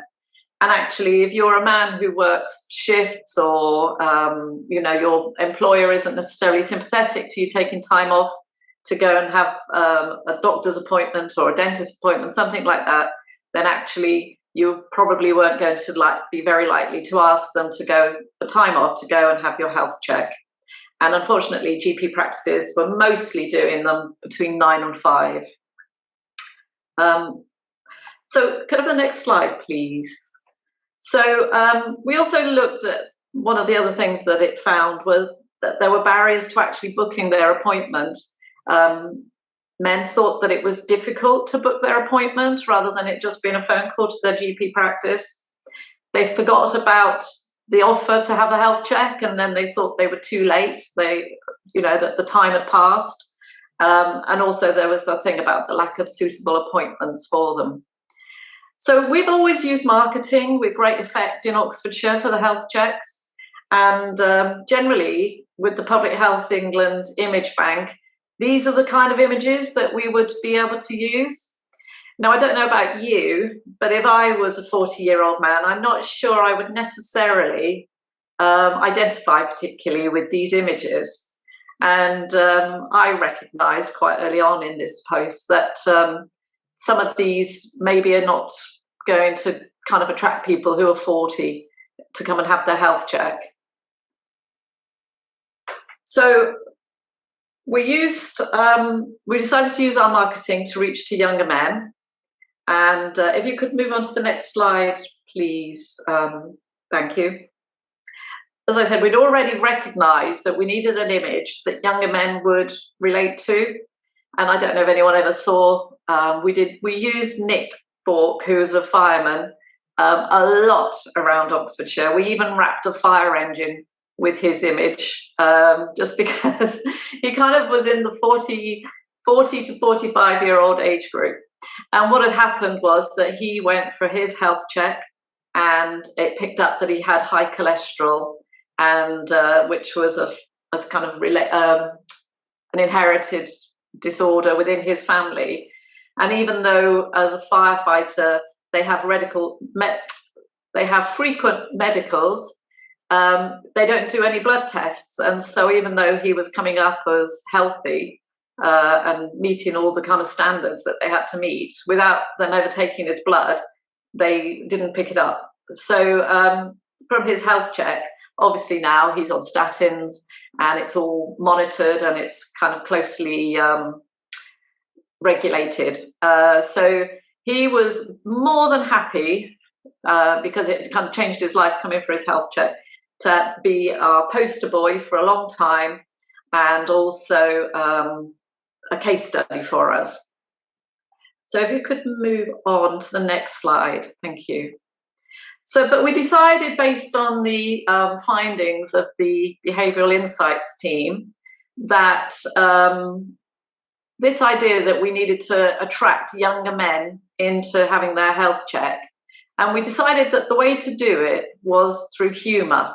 And actually, if you're a man who works shifts, or your employer isn't necessarily sympathetic to you taking time off to go and have a doctor's appointment or a dentist appointment, something like that, then actually you probably weren't going to be very likely to ask them to go for time off to go and have your health check. And unfortunately, GP practices were mostly doing them between 9 and 5. So could I have the next slide, please? So we also looked at one of the other things that it found was that there were barriers to actually booking their appointment. Men thought that it was difficult to book their appointment rather than it just being a phone call to their GP practice. They forgot about the offer to have a health check, and then they thought they were too late. That the time had passed. And also there was the thing about the lack of suitable appointments for them. So we've always used marketing with great effect in Oxfordshire for the health checks. And generally, with the Public Health England image bank, these are the kind of images that we would be able to use. Now, I don't know about you, but if I was a 40-year-old man, I'm not sure I would necessarily identify particularly with these images. And I recognised quite early on in this post that some of these maybe are not going to kind of attract people who are 40 to come and have their health check. So we decided to use our marketing to reach to younger men. And if you could move on to the next slide, please. Thank you. As I said, we'd already recognised that we needed an image that younger men would relate to. And I don't know if anyone ever saw, we used Nick Bork, who is a fireman, a lot around Oxfordshire. We even wrapped a fire engine with his image, just because he kind of was in the 40 to 45-year-old age group. And what had happened was that he went for his health check, and it picked up that he had high cholesterol, and which was kind of an inherited disorder within his family. And even though as a firefighter they have frequent medicals, they don't do any blood tests. And so even though he was coming up as healthy and meeting all the kind of standards that they had to meet, without them ever taking his blood, they didn't pick it up. So from his health check, obviously now he's on statins, and it's all monitored and it's kind of closely regulated. So he was more than happy, because it kind of changed his life coming for his health check, to be our poster boy for a long time, and also a case study for us. So if you could move on to the next slide, thank you. So, but we decided, based on the findings of the Behavioural Insights team, that this idea that we needed to attract younger men into having their health check, and we decided that the way to do it was through humour.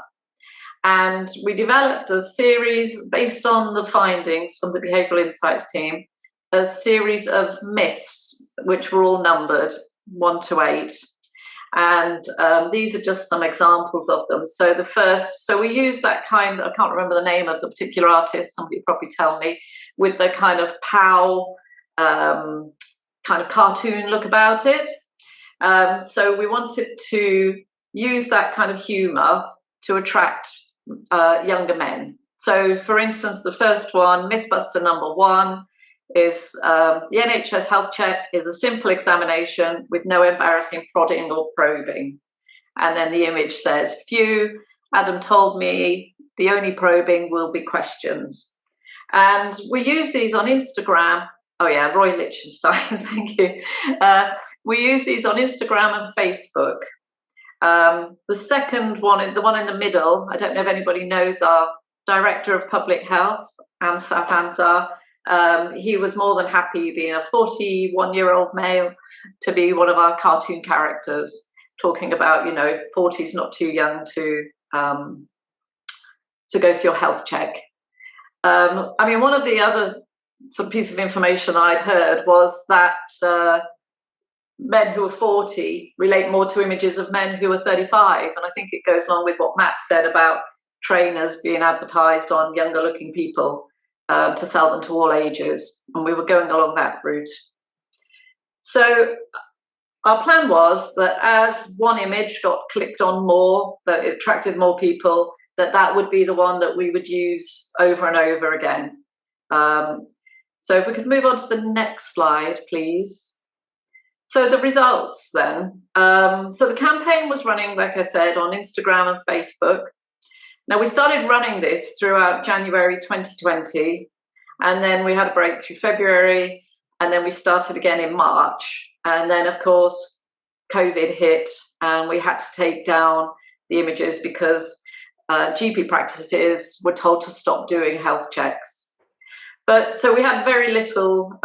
And we developed a series, based on the findings from the Behavioural Insights team, a series of myths, which were all numbered 1 to 8. And these are just some examples of them. So we use that kind, I can't remember the name of the particular artist, somebody probably tell me, with the kind of POW kind of cartoon look about it. So we wanted to use that kind of humour to attract younger men. So for instance, the first one, Mythbuster number 1, is the NHS Health Check is a simple examination with no embarrassing prodding or probing. And then the image says, "Phew, Adam told me the only probing will be questions." And we use these on Instagram. Oh yeah, Roy Lichtenstein, thank you. We use these on Instagram and Facebook. The second one, the one in the middle, I don't know if anybody knows our Director of Public Health, Ansaf Ansar. He was more than happy, being a 41-year-old male, to be one of our cartoon characters, talking about, 40 is not too young to go for your health check. One of the other sort of piece of information I'd heard was that men who are 40 relate more to images of men who are 35. And I think it goes along with what Matt said about trainers being advertised on younger looking people to sell them to all ages. And we were going along that route. So our plan was that as one image got clicked on more, that it attracted more people, that would be the one that we would use over and over again. So if we could move on to the next slide, please. So the results then. So the campaign was running, like I said, on Instagram and Facebook. Now we started running this throughout January 2020, and then we had a break through February, and then we started again in March. And then of course, COVID hit and we had to take down the images because GP practices were told to stop doing health checks. But so we had very little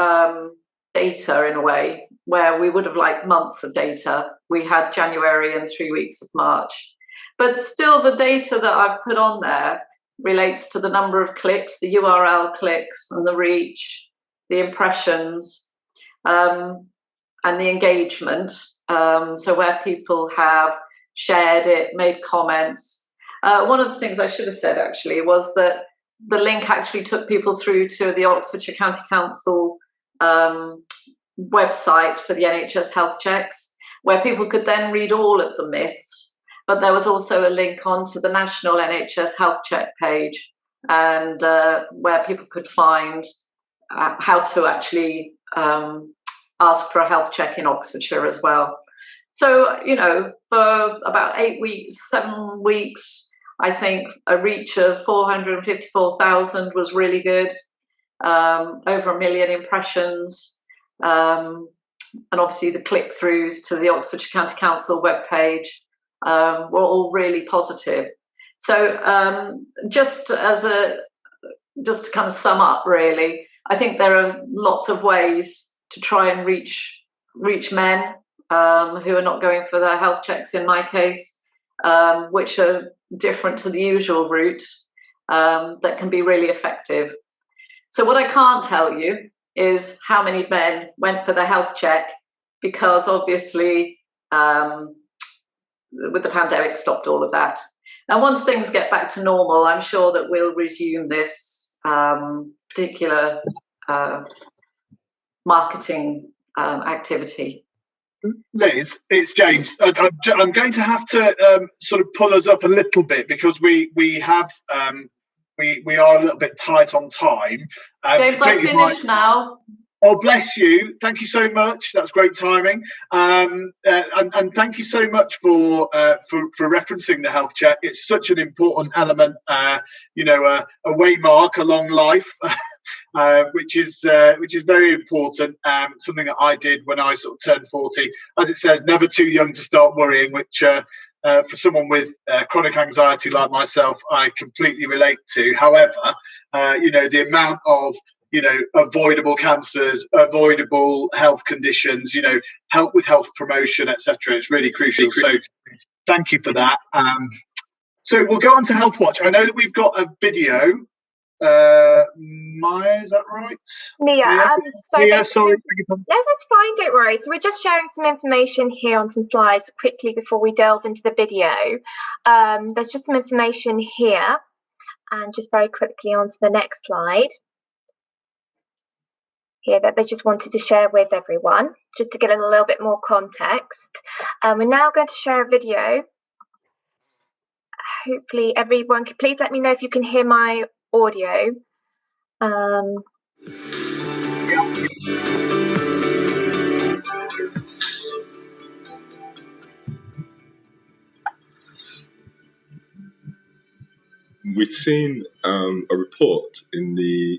data in a way, where we would have liked months of data. We had January and 3 weeks of March. But still the data that I've put on there relates to the number of clicks, the URL clicks and the reach, the impressions, and the engagement. So where people have shared it, made comments. One of the things I should have said actually was that the link actually took people through to the Oxfordshire County Council website for the NHS Health Checks, where people could then read all of the myths. But there was also a link onto the national NHS Health Check page, and where people could find how to actually ask for a health check in Oxfordshire as well. So, you know, for about 8 weeks, 7 weeks, I think a reach of 454,000 was really good. Over 1 million impressions. And obviously the click-throughs to the Oxfordshire County Council webpage were all really positive. So just to kind of sum up, really, I think there are lots of ways to try and reach men who are not going for their health checks, in my case, which are different to the usual route, that can be really effective. So what I can't tell you is how many men went for the health check, because obviously with the pandemic stopped all of that. And once things get back to normal, I'm sure that we'll resume this particular marketing activity. Liz, it's James. I'm going to have to sort of pull us up a little bit, because we are a little bit tight on time. James, I'm finished now. Oh, bless you. Thank you so much. That's great timing. And thank you so much for referencing the health check. It's such an important element, a waymark along life, which is very important. Something that I did when I sort of turned 40. As it says, never too young to start worrying, which for someone with chronic anxiety like myself, I completely relate to. However, the amount of avoidable cancers, avoidable health conditions, help with health promotion, etc. It's really crucial. So thank you for that. So we'll go on to Healthwatch. I know that we've got a video. Maya, is that right? Mia, sorry. No, that's fine, don't worry. So we're just sharing some information here on some slides quickly before we delve into the video. There's just some information here, and just very quickly on to the next slide here that they just wanted to share with everyone, just to get a little bit more context. We're now going to share a video. Hopefully everyone can please let me know if you can hear my audio. We'd seen a report in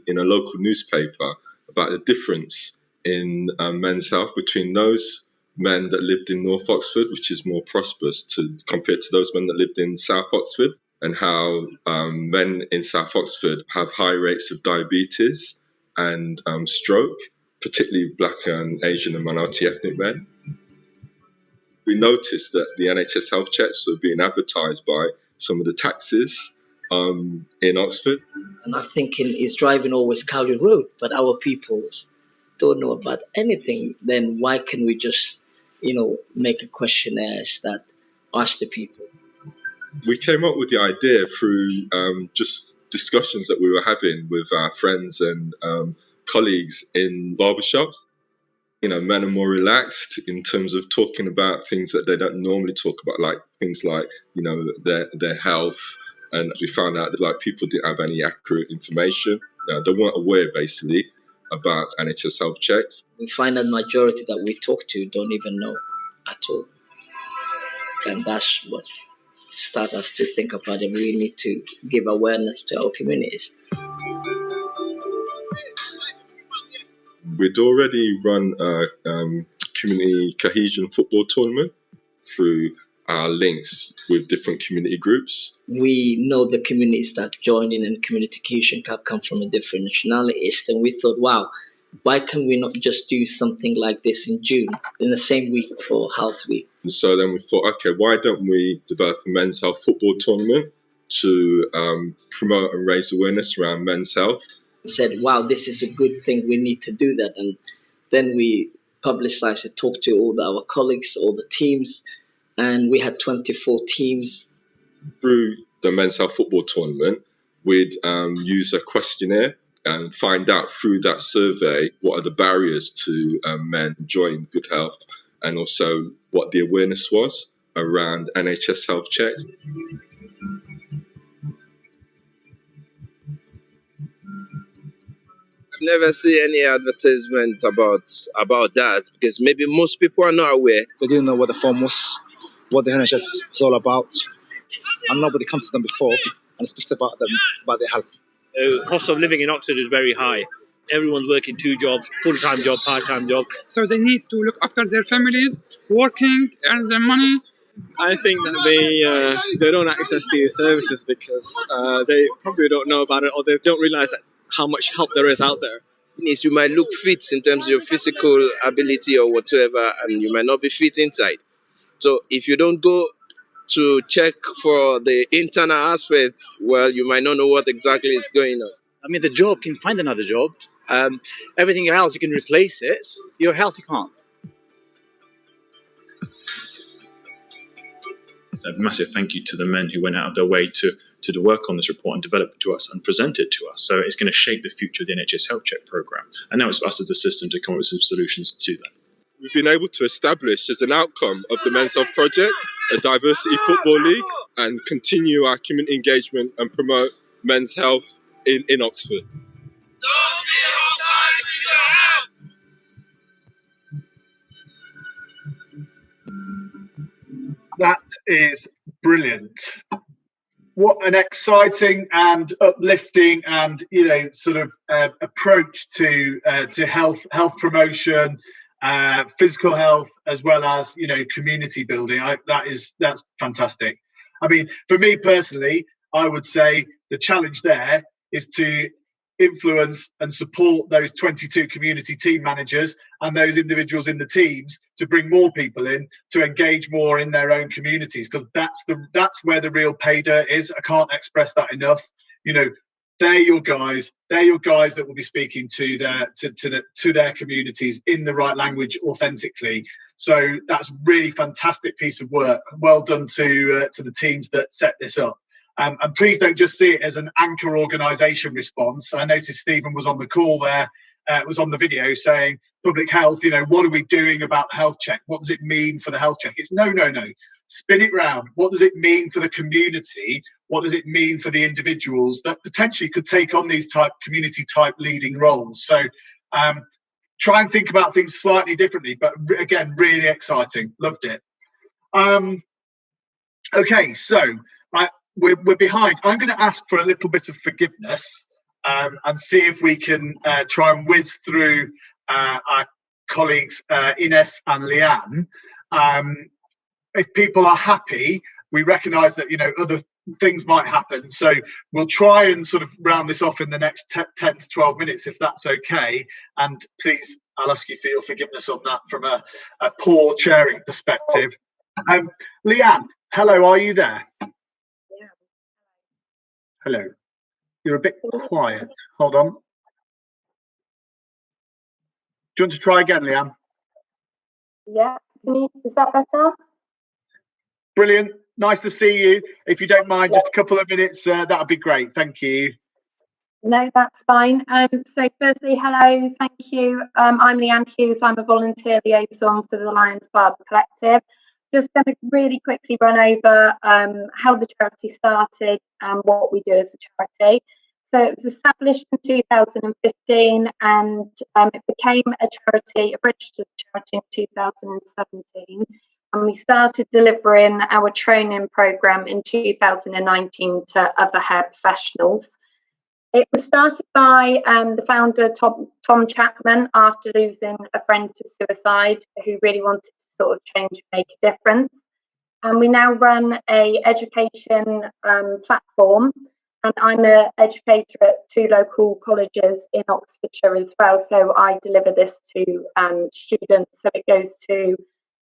a local newspaper about the difference in men's health between those men that lived in North Oxford, which is more prosperous, compared to those men that lived in South Oxford, and how men in South Oxford have high rates of diabetes and stroke, particularly Black and Asian and minority ethnic men. We noticed that the NHS Health Checks were being advertised by some of the taxis in Oxford. And I'm thinking, is driving always Cowley Road, but our peoples don't know about anything. Then why can we just, make a questionnaire that ask the people? We came up with the idea through just discussions that we were having with our friends and colleagues in barbershops. Men are more relaxed in terms of talking about things that they don't normally talk about, like things like, their health, And we found out that like people didn't have any accurate information. They weren't aware basically about NHS Health Checks. We find that majority that we talk to don't even know at all. And that's what starts us to think about it. We need to give awareness to our communities. We'd already run a community cohesion football tournament through our links with different community groups. We know the communities that join in and community cohesion come from different nationalities. And we thought, wow, why can we not just do something like this in June, in the same week for Health Week? And so then we thought, okay, why don't we develop a men's health football tournament to promote and raise awareness around men's health? We said, wow, this is a good thing. We need to do that. And then we publicized it, talked to all our colleagues, all the teams, and we had 24 teams. Through the men's health football tournament, we'd use a questionnaire and find out through that survey what are the barriers to men enjoying good health, and also what the awareness was around NHS Health Checks. I've never seen any advertisement about that, because maybe most people are not aware. They didn't know what the form was, what the NHS was all about, and nobody comes to them before and speaks about them, about their health. The cost of living in Oxford is very high. Everyone's working 2 jobs, full-time job, part-time job. So they need to look after their families, working, earn their money. I think that they don't access these services because they probably don't know about it, or they don't realise how much help there is out there. You might look fit in terms of your physical ability or whatever, and you might not be fit inside. So if you don't go to check for the internal aspect, well, you might not know what exactly is going on. I mean, the job can find another job. Everything else, you can replace it. Your health, you can't. A massive thank you to the men who went out of their way to do work on this report and develop it to us and present it to us. So it's going to shape the future of the NHS Health Check programme. And now it's for us as the system to come up with some solutions to that. We've been able to establish as an outcome of the Men's Health Project a diversity football league and continue our community engagement and promote men's health in Oxford. Don't be outside with your health. That is brilliant. What an exciting and uplifting and sort of approach to health promotion, physical health, as well as community building. That's fantastic. I mean, for me personally, I would say the challenge there is to influence and support those 22 community team managers and those individuals in the teams to bring more people in to engage more in their own communities, because that's where the real pay dirt is. I can't express that enough. They're your guys that will be speaking to their communities in the right language authentically. So that's really fantastic piece of work. Well done to the teams that set this up. And please don't just see it as an anchor organisation response. I noticed Stephen was on the call there, was on the video saying, public health, what are we doing about the health check? What does it mean for the health check? It's no. Spin it round. What does it mean for the community? What does it mean for the individuals that potentially could take on these community type leading roles? So try and think about things slightly differently, but again, really exciting. Loved it. Okay, so we're behind. I'm going to ask for a little bit of forgiveness and see if we can try and whiz through our colleagues Ines and Leanne. If people are happy, we recognise that other things might happen, so we'll try and sort of round this off in the next 10 to 12 minutes, if that's okay. And please, I'll ask you for your forgiveness on that from a poor chairing perspective. Leanne, hello, are you there? Hello. You're a bit quiet. Hold on. Do you want to try again, Leanne? Yeah. Is that better? Brilliant. Nice to see you. If you don't mind, just a couple of minutes, that would be great. Thank you. No, that's fine. So firstly, hello, thank you. I'm Leanne Hughes. I'm a volunteer liaison for the Lions Barber Collective. just going to really quickly run over how the charity started and what we do as a charity. So it was established in 2015 and it became a charity, a registered charity in 2017. And we started delivering our training programme in 2019 to other hair professionals. It was started by the founder, Tom Chapman, after losing a friend to suicide, who really wanted to sort of change and make a difference. And we now run a education platform, and I'm an educator at 2 local colleges in Oxfordshire as well. So I deliver this to students, so it goes to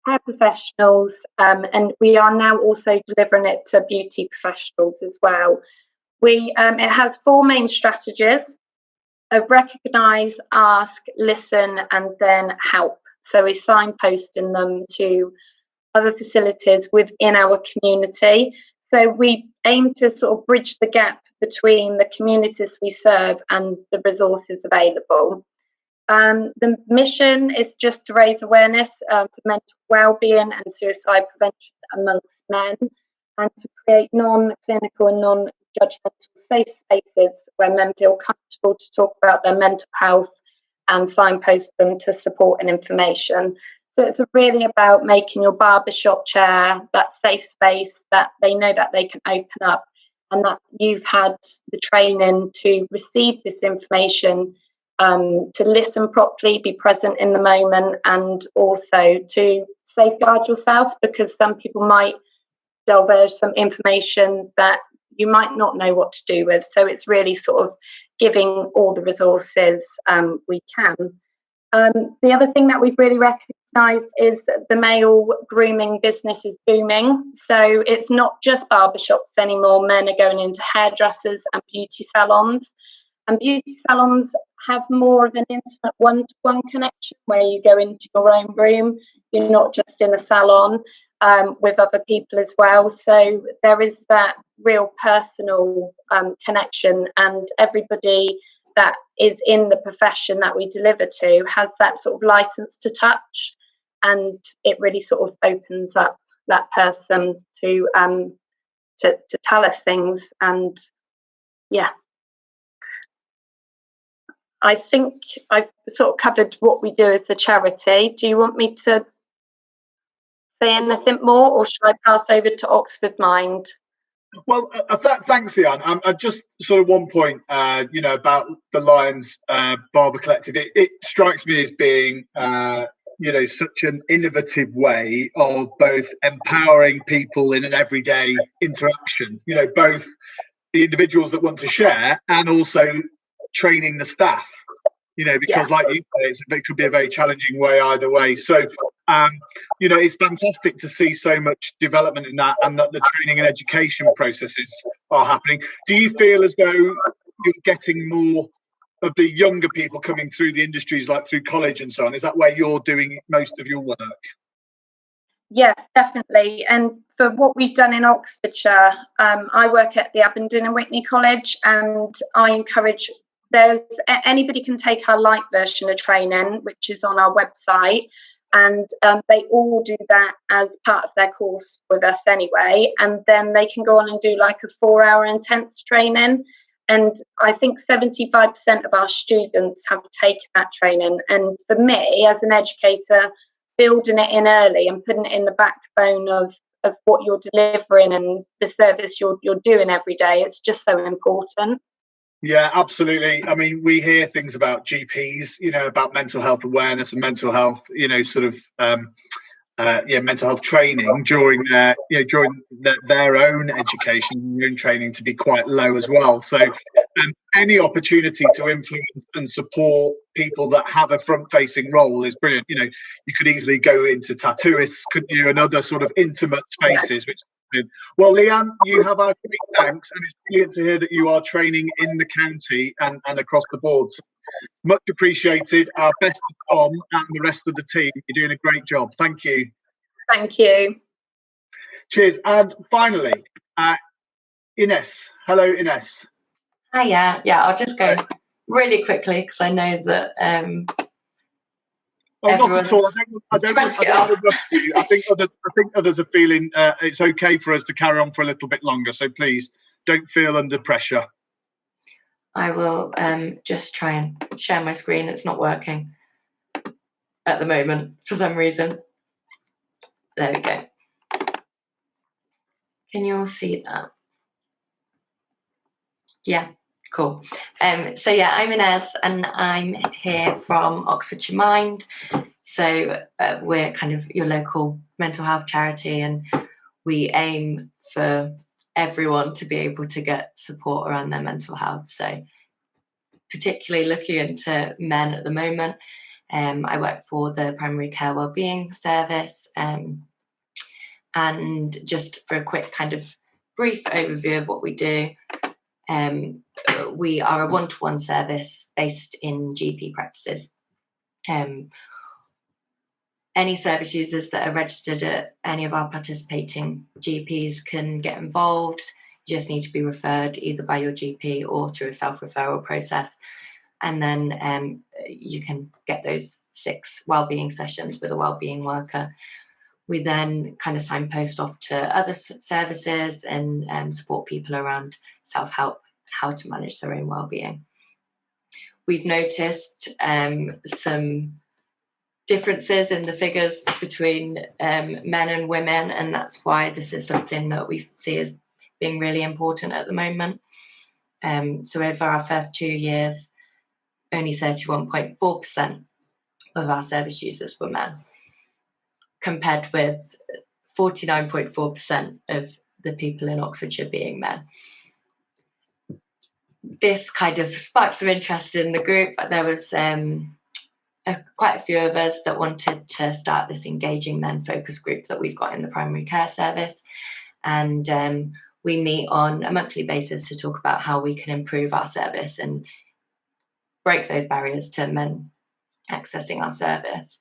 hair professionals, and we are now also delivering it to beauty professionals as well. It has 4 main strategies: recognise, ask, listen, and then help. So we're signposting them to other facilities within our community. So we aim to sort of bridge the gap between the communities we serve and the resources available. The mission is just to raise awareness for mental well-being and suicide prevention amongst men, and to create non-clinical and non-judgmental safe spaces where men feel comfortable to talk about their mental health and signpost them to support and information. So it's really about making your barbershop chair that safe space that they know that they can open up, and that you've had the training to receive this information, to listen properly, be present in the moment, and also to safeguard yourself, because some people might divulge some information that you might not know what to do with. So it's really sort of giving all the resources we can. The other thing that we've really recognised is that the male grooming business is booming. So it's not just barbershops anymore. Men are going into hairdressers and beauty salons. And beauty salons have more of an intimate one-to-one connection, where you go into your own room. You're not just in a salon with other people as well. So there is that real personal connection, and everybody that is in the profession that we deliver to has that sort of license to touch, and it really sort of opens up that person to tell us things. And yeah, I think I've sort of covered what we do as a charity. Do you want me to say anything more, or should I pass over to Oxford Mind? Well, thanks, Ian. Just sort of one point, about the Lions Barber Collective. It strikes me as being, such an innovative way of both empowering people in an everyday interaction. Both the individuals that want to share and also training the staff. Because like you say, it could be a very challenging way either way. So, it's fantastic to see so much development in that, and that the training and education processes are happening. Do you feel as though you're getting more of the younger people coming through the industries, like through college and so on? Is that where you're doing most of your work? Yes, definitely. And for what we've done in Oxfordshire, I work at the Aberdeen and Whitney College, and I encourage anybody can take our light version of training, which is on our website, and they all do that as part of their course with us anyway, and then they can go on and do like a 4-hour intense training. And I think 75% of our students have taken that training. And for me, as an educator, building it in early and putting it in the backbone of what you're delivering and the service you're doing every day, it's just so important. Yeah, absolutely. I mean, we hear things about GPs, about mental health awareness and mental health, mental health training during their own education, their own training to be quite low as well. So any opportunity to influence and support people that have a front-facing role is brilliant. You could easily go into tattooists, couldn't you, and other sort of intimate spaces, which well, Leanne, you have our great thanks, and it's brilliant to hear that you are training in the county and across the board. So much appreciated. Our best to Tom and the rest of the team. You're doing a great job. Thank you. Thank you. Cheers. And finally, Ines. Hello, Ines. Hiya. Yeah, I'll just go really quickly because I know that Oh, not at all. I don't want to rush you. I think others are feeling it's okay for us to carry on for a little bit longer. So please don't feel under pressure. I will just try and share my screen. It's not working at the moment for some reason. There we go. Can you all see that? Yeah, cool. So yeah, I'm Inez and I'm here from Oxfordshire Mind. So we're kind of your local mental health charity, and we aim for everyone to be able to get support around their mental health. So particularly looking into men at the moment. I work for the Primary Care Wellbeing Service, and just for a quick kind of brief overview of what we do, we are a one-to-one service based in GP practices. Any service users that are registered at any of our participating GPs can get involved. You just need to be referred either by your GP or through a self-referral process. And then you can get those 6 wellbeing sessions with a wellbeing worker. We then kind of signpost off to other services and support people around self-help, how to manage their own wellbeing. We've noticed some differences in the figures between men and women, and that's why this is something that we see as being really important at the moment. So over our first 2 years, only 31.4% of our service users were men, compared with 49.4% of the people in Oxfordshire being men. This kind of sparked some interest in the group. There was quite a few of us that wanted to start this engaging men focus group that we've got in the primary care service, and we meet on a monthly basis to talk about how we can improve our service and break those barriers to men accessing our service.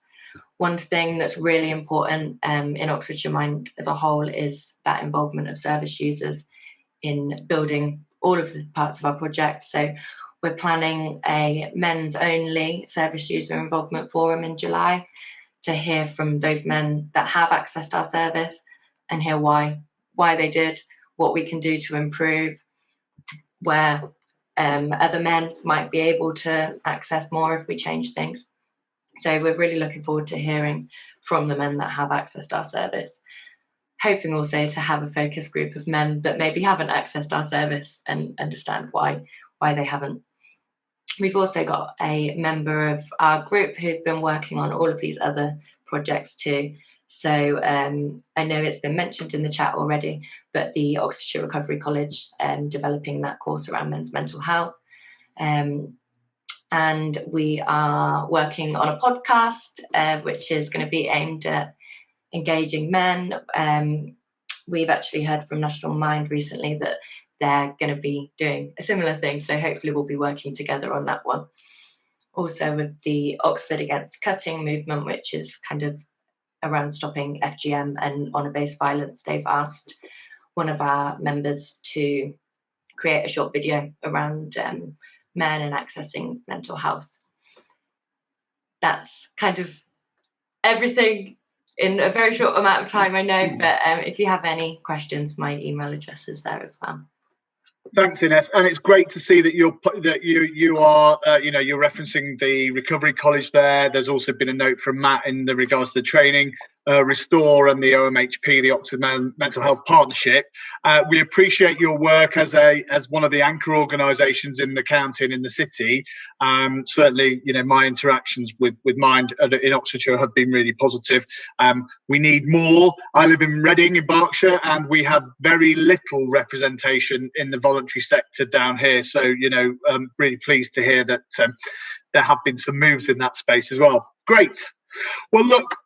One thing that's really important in Oxfordshire Mind as a whole is that involvement of service users in building all of the parts of our project. So we're planning a men's only service user involvement forum in July to hear from those men that have accessed our service and hear why they did, what we can do to improve, where other men might be able to access more if we change things. So we're really looking forward to hearing from the men that have accessed our service, hoping also to have a focus group of men that maybe haven't accessed our service and understand why they haven't. We've also got a member of our group who's been working on all of these other projects too. So I know it's been mentioned in the chat already, but the Oxfordshire Recovery College developing that course around men's mental health. And we are working on a podcast, which is going to be aimed at engaging men. We've actually heard from National Mind recently that they're going to be doing a similar thing. So hopefully we'll be working together on that one. Also with the Oxford Against Cutting movement, which is kind of around stopping FGM and honour-based violence, they've asked one of our members to create a short video around men and accessing mental health. That's kind of everything in a very short amount of time, I know, but if you have any questions, my email address is there as well. Thanks, Ines, and it's great to see that you are you're referencing the Recovery College there. There's also been a note from Matt in the regards to the training, Restore and the OMHP, the Oxford Mental Health Partnership. We appreciate your work as one of the anchor organisations in the county and in the city. Certainly, my interactions with Mind in Oxfordshire have been really positive. We need more. I live in Reading in Berkshire, and we have very little representation in the voluntary sector down here. So, I'm really pleased to hear that there have been some moves in that space as well. Great. Well, look,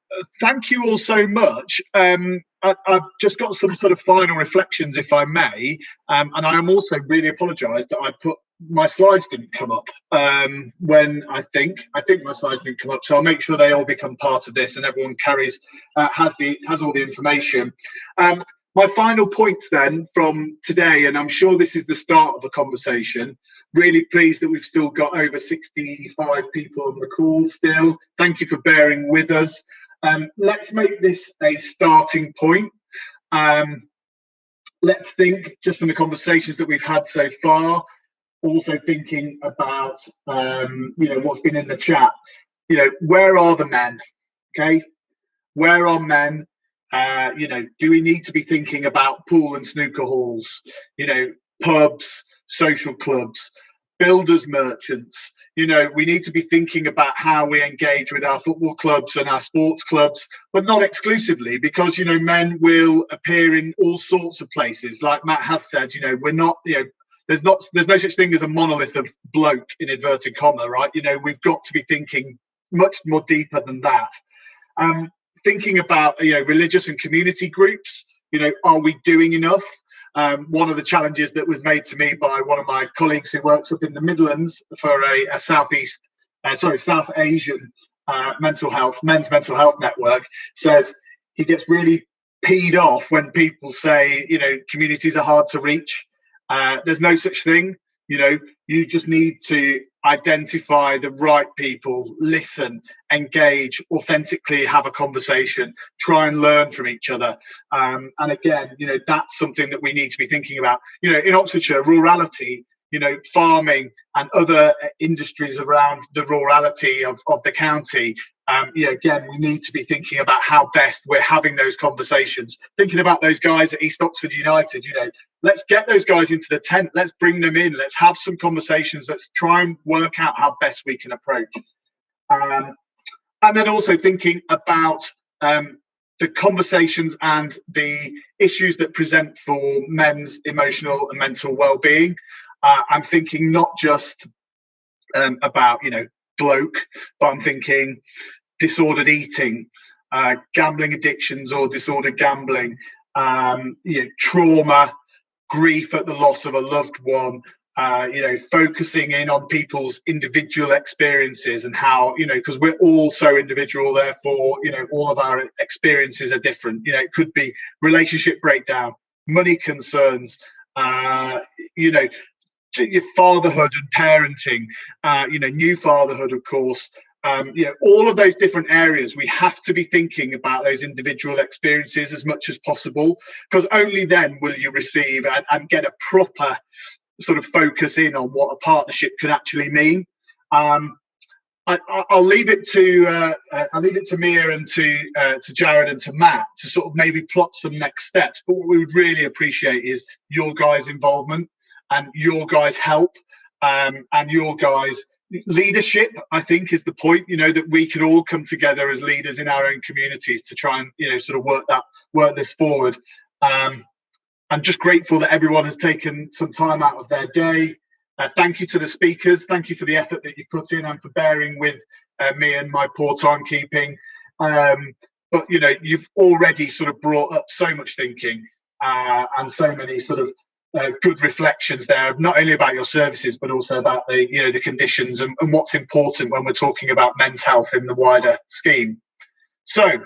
thank you all so much. I've just got some sort of final reflections, if I may, and I am also really apologise that my slides didn't come up when I think my slides didn't come up. So I'll make sure they all become part of this, and everyone has all the information. My final points then from today, and I'm sure this is the start of a conversation, Really pleased that we've still got over 65 people on the call still. Thank you for bearing with us. Let's make this a starting point. Let's think, just from the conversations that we've had so far, also thinking about, what's been in the chat. Where are the men? Okay, where are men? Do we need to be thinking about pool and snooker halls? Pubs, social clubs, builders merchants. We need to be thinking about how we engage with our football clubs and our sports clubs, but not exclusively, because men will appear in all sorts of places. Like Matt has said, we're not, there's no such thing as a monolith of bloke in inverted comma, right? We've got to be thinking much more deeper than that. Thinking about religious and community groups. Are we doing enough? One of the challenges that was made to me by one of my colleagues who works up in the Midlands for a South Asian men's mental health network, says he gets really peed off when people say, communities are hard to reach. There's no such thing. You just need to identify the right people, listen, engage, authentically have a conversation, try and learn from each other. And again, that's something that we need to be thinking about. In Oxfordshire, rurality, farming and other industries around the rurality of the county. Again, we need to be thinking about how best we're having those conversations. Thinking about those guys at East Oxford United, let's get those guys into the tent. Let's bring them in. Let's have some conversations. Let's try and work out how best we can approach. And then also thinking about the conversations and the issues that present for men's emotional and mental well-being. I'm thinking not just about, bloke, but I'm thinking disordered eating, gambling addictions or disordered gambling, trauma, grief at the loss of a loved one, focusing in on people's individual experiences and how, because we're all so individual, therefore, all of our experiences are different. It could be relationship breakdown, money concerns, your fatherhood and parenting, new fatherhood, of course, all of those different areas. We have to be thinking about those individual experiences as much as possible, because only then will you receive and get a proper sort of focus in on what a partnership can actually mean. I'll leave it to Mia and to Jared and to Matt to sort of maybe plot some next steps. But what we would really appreciate is your guys' involvement and your guys' help and your guys' leadership. I think is the point. That we can all come together as leaders in our own communities to try and sort of work this forward. I'm just grateful that everyone has taken some time out of their day. Thank you to the speakers. Thank you for the effort that you put in and for bearing with me and my poor timekeeping. But you've already sort of brought up so much thinking and so many sort of good reflections there, not only about your services but also about the conditions and what's important when we're talking about men's health in the wider scheme. So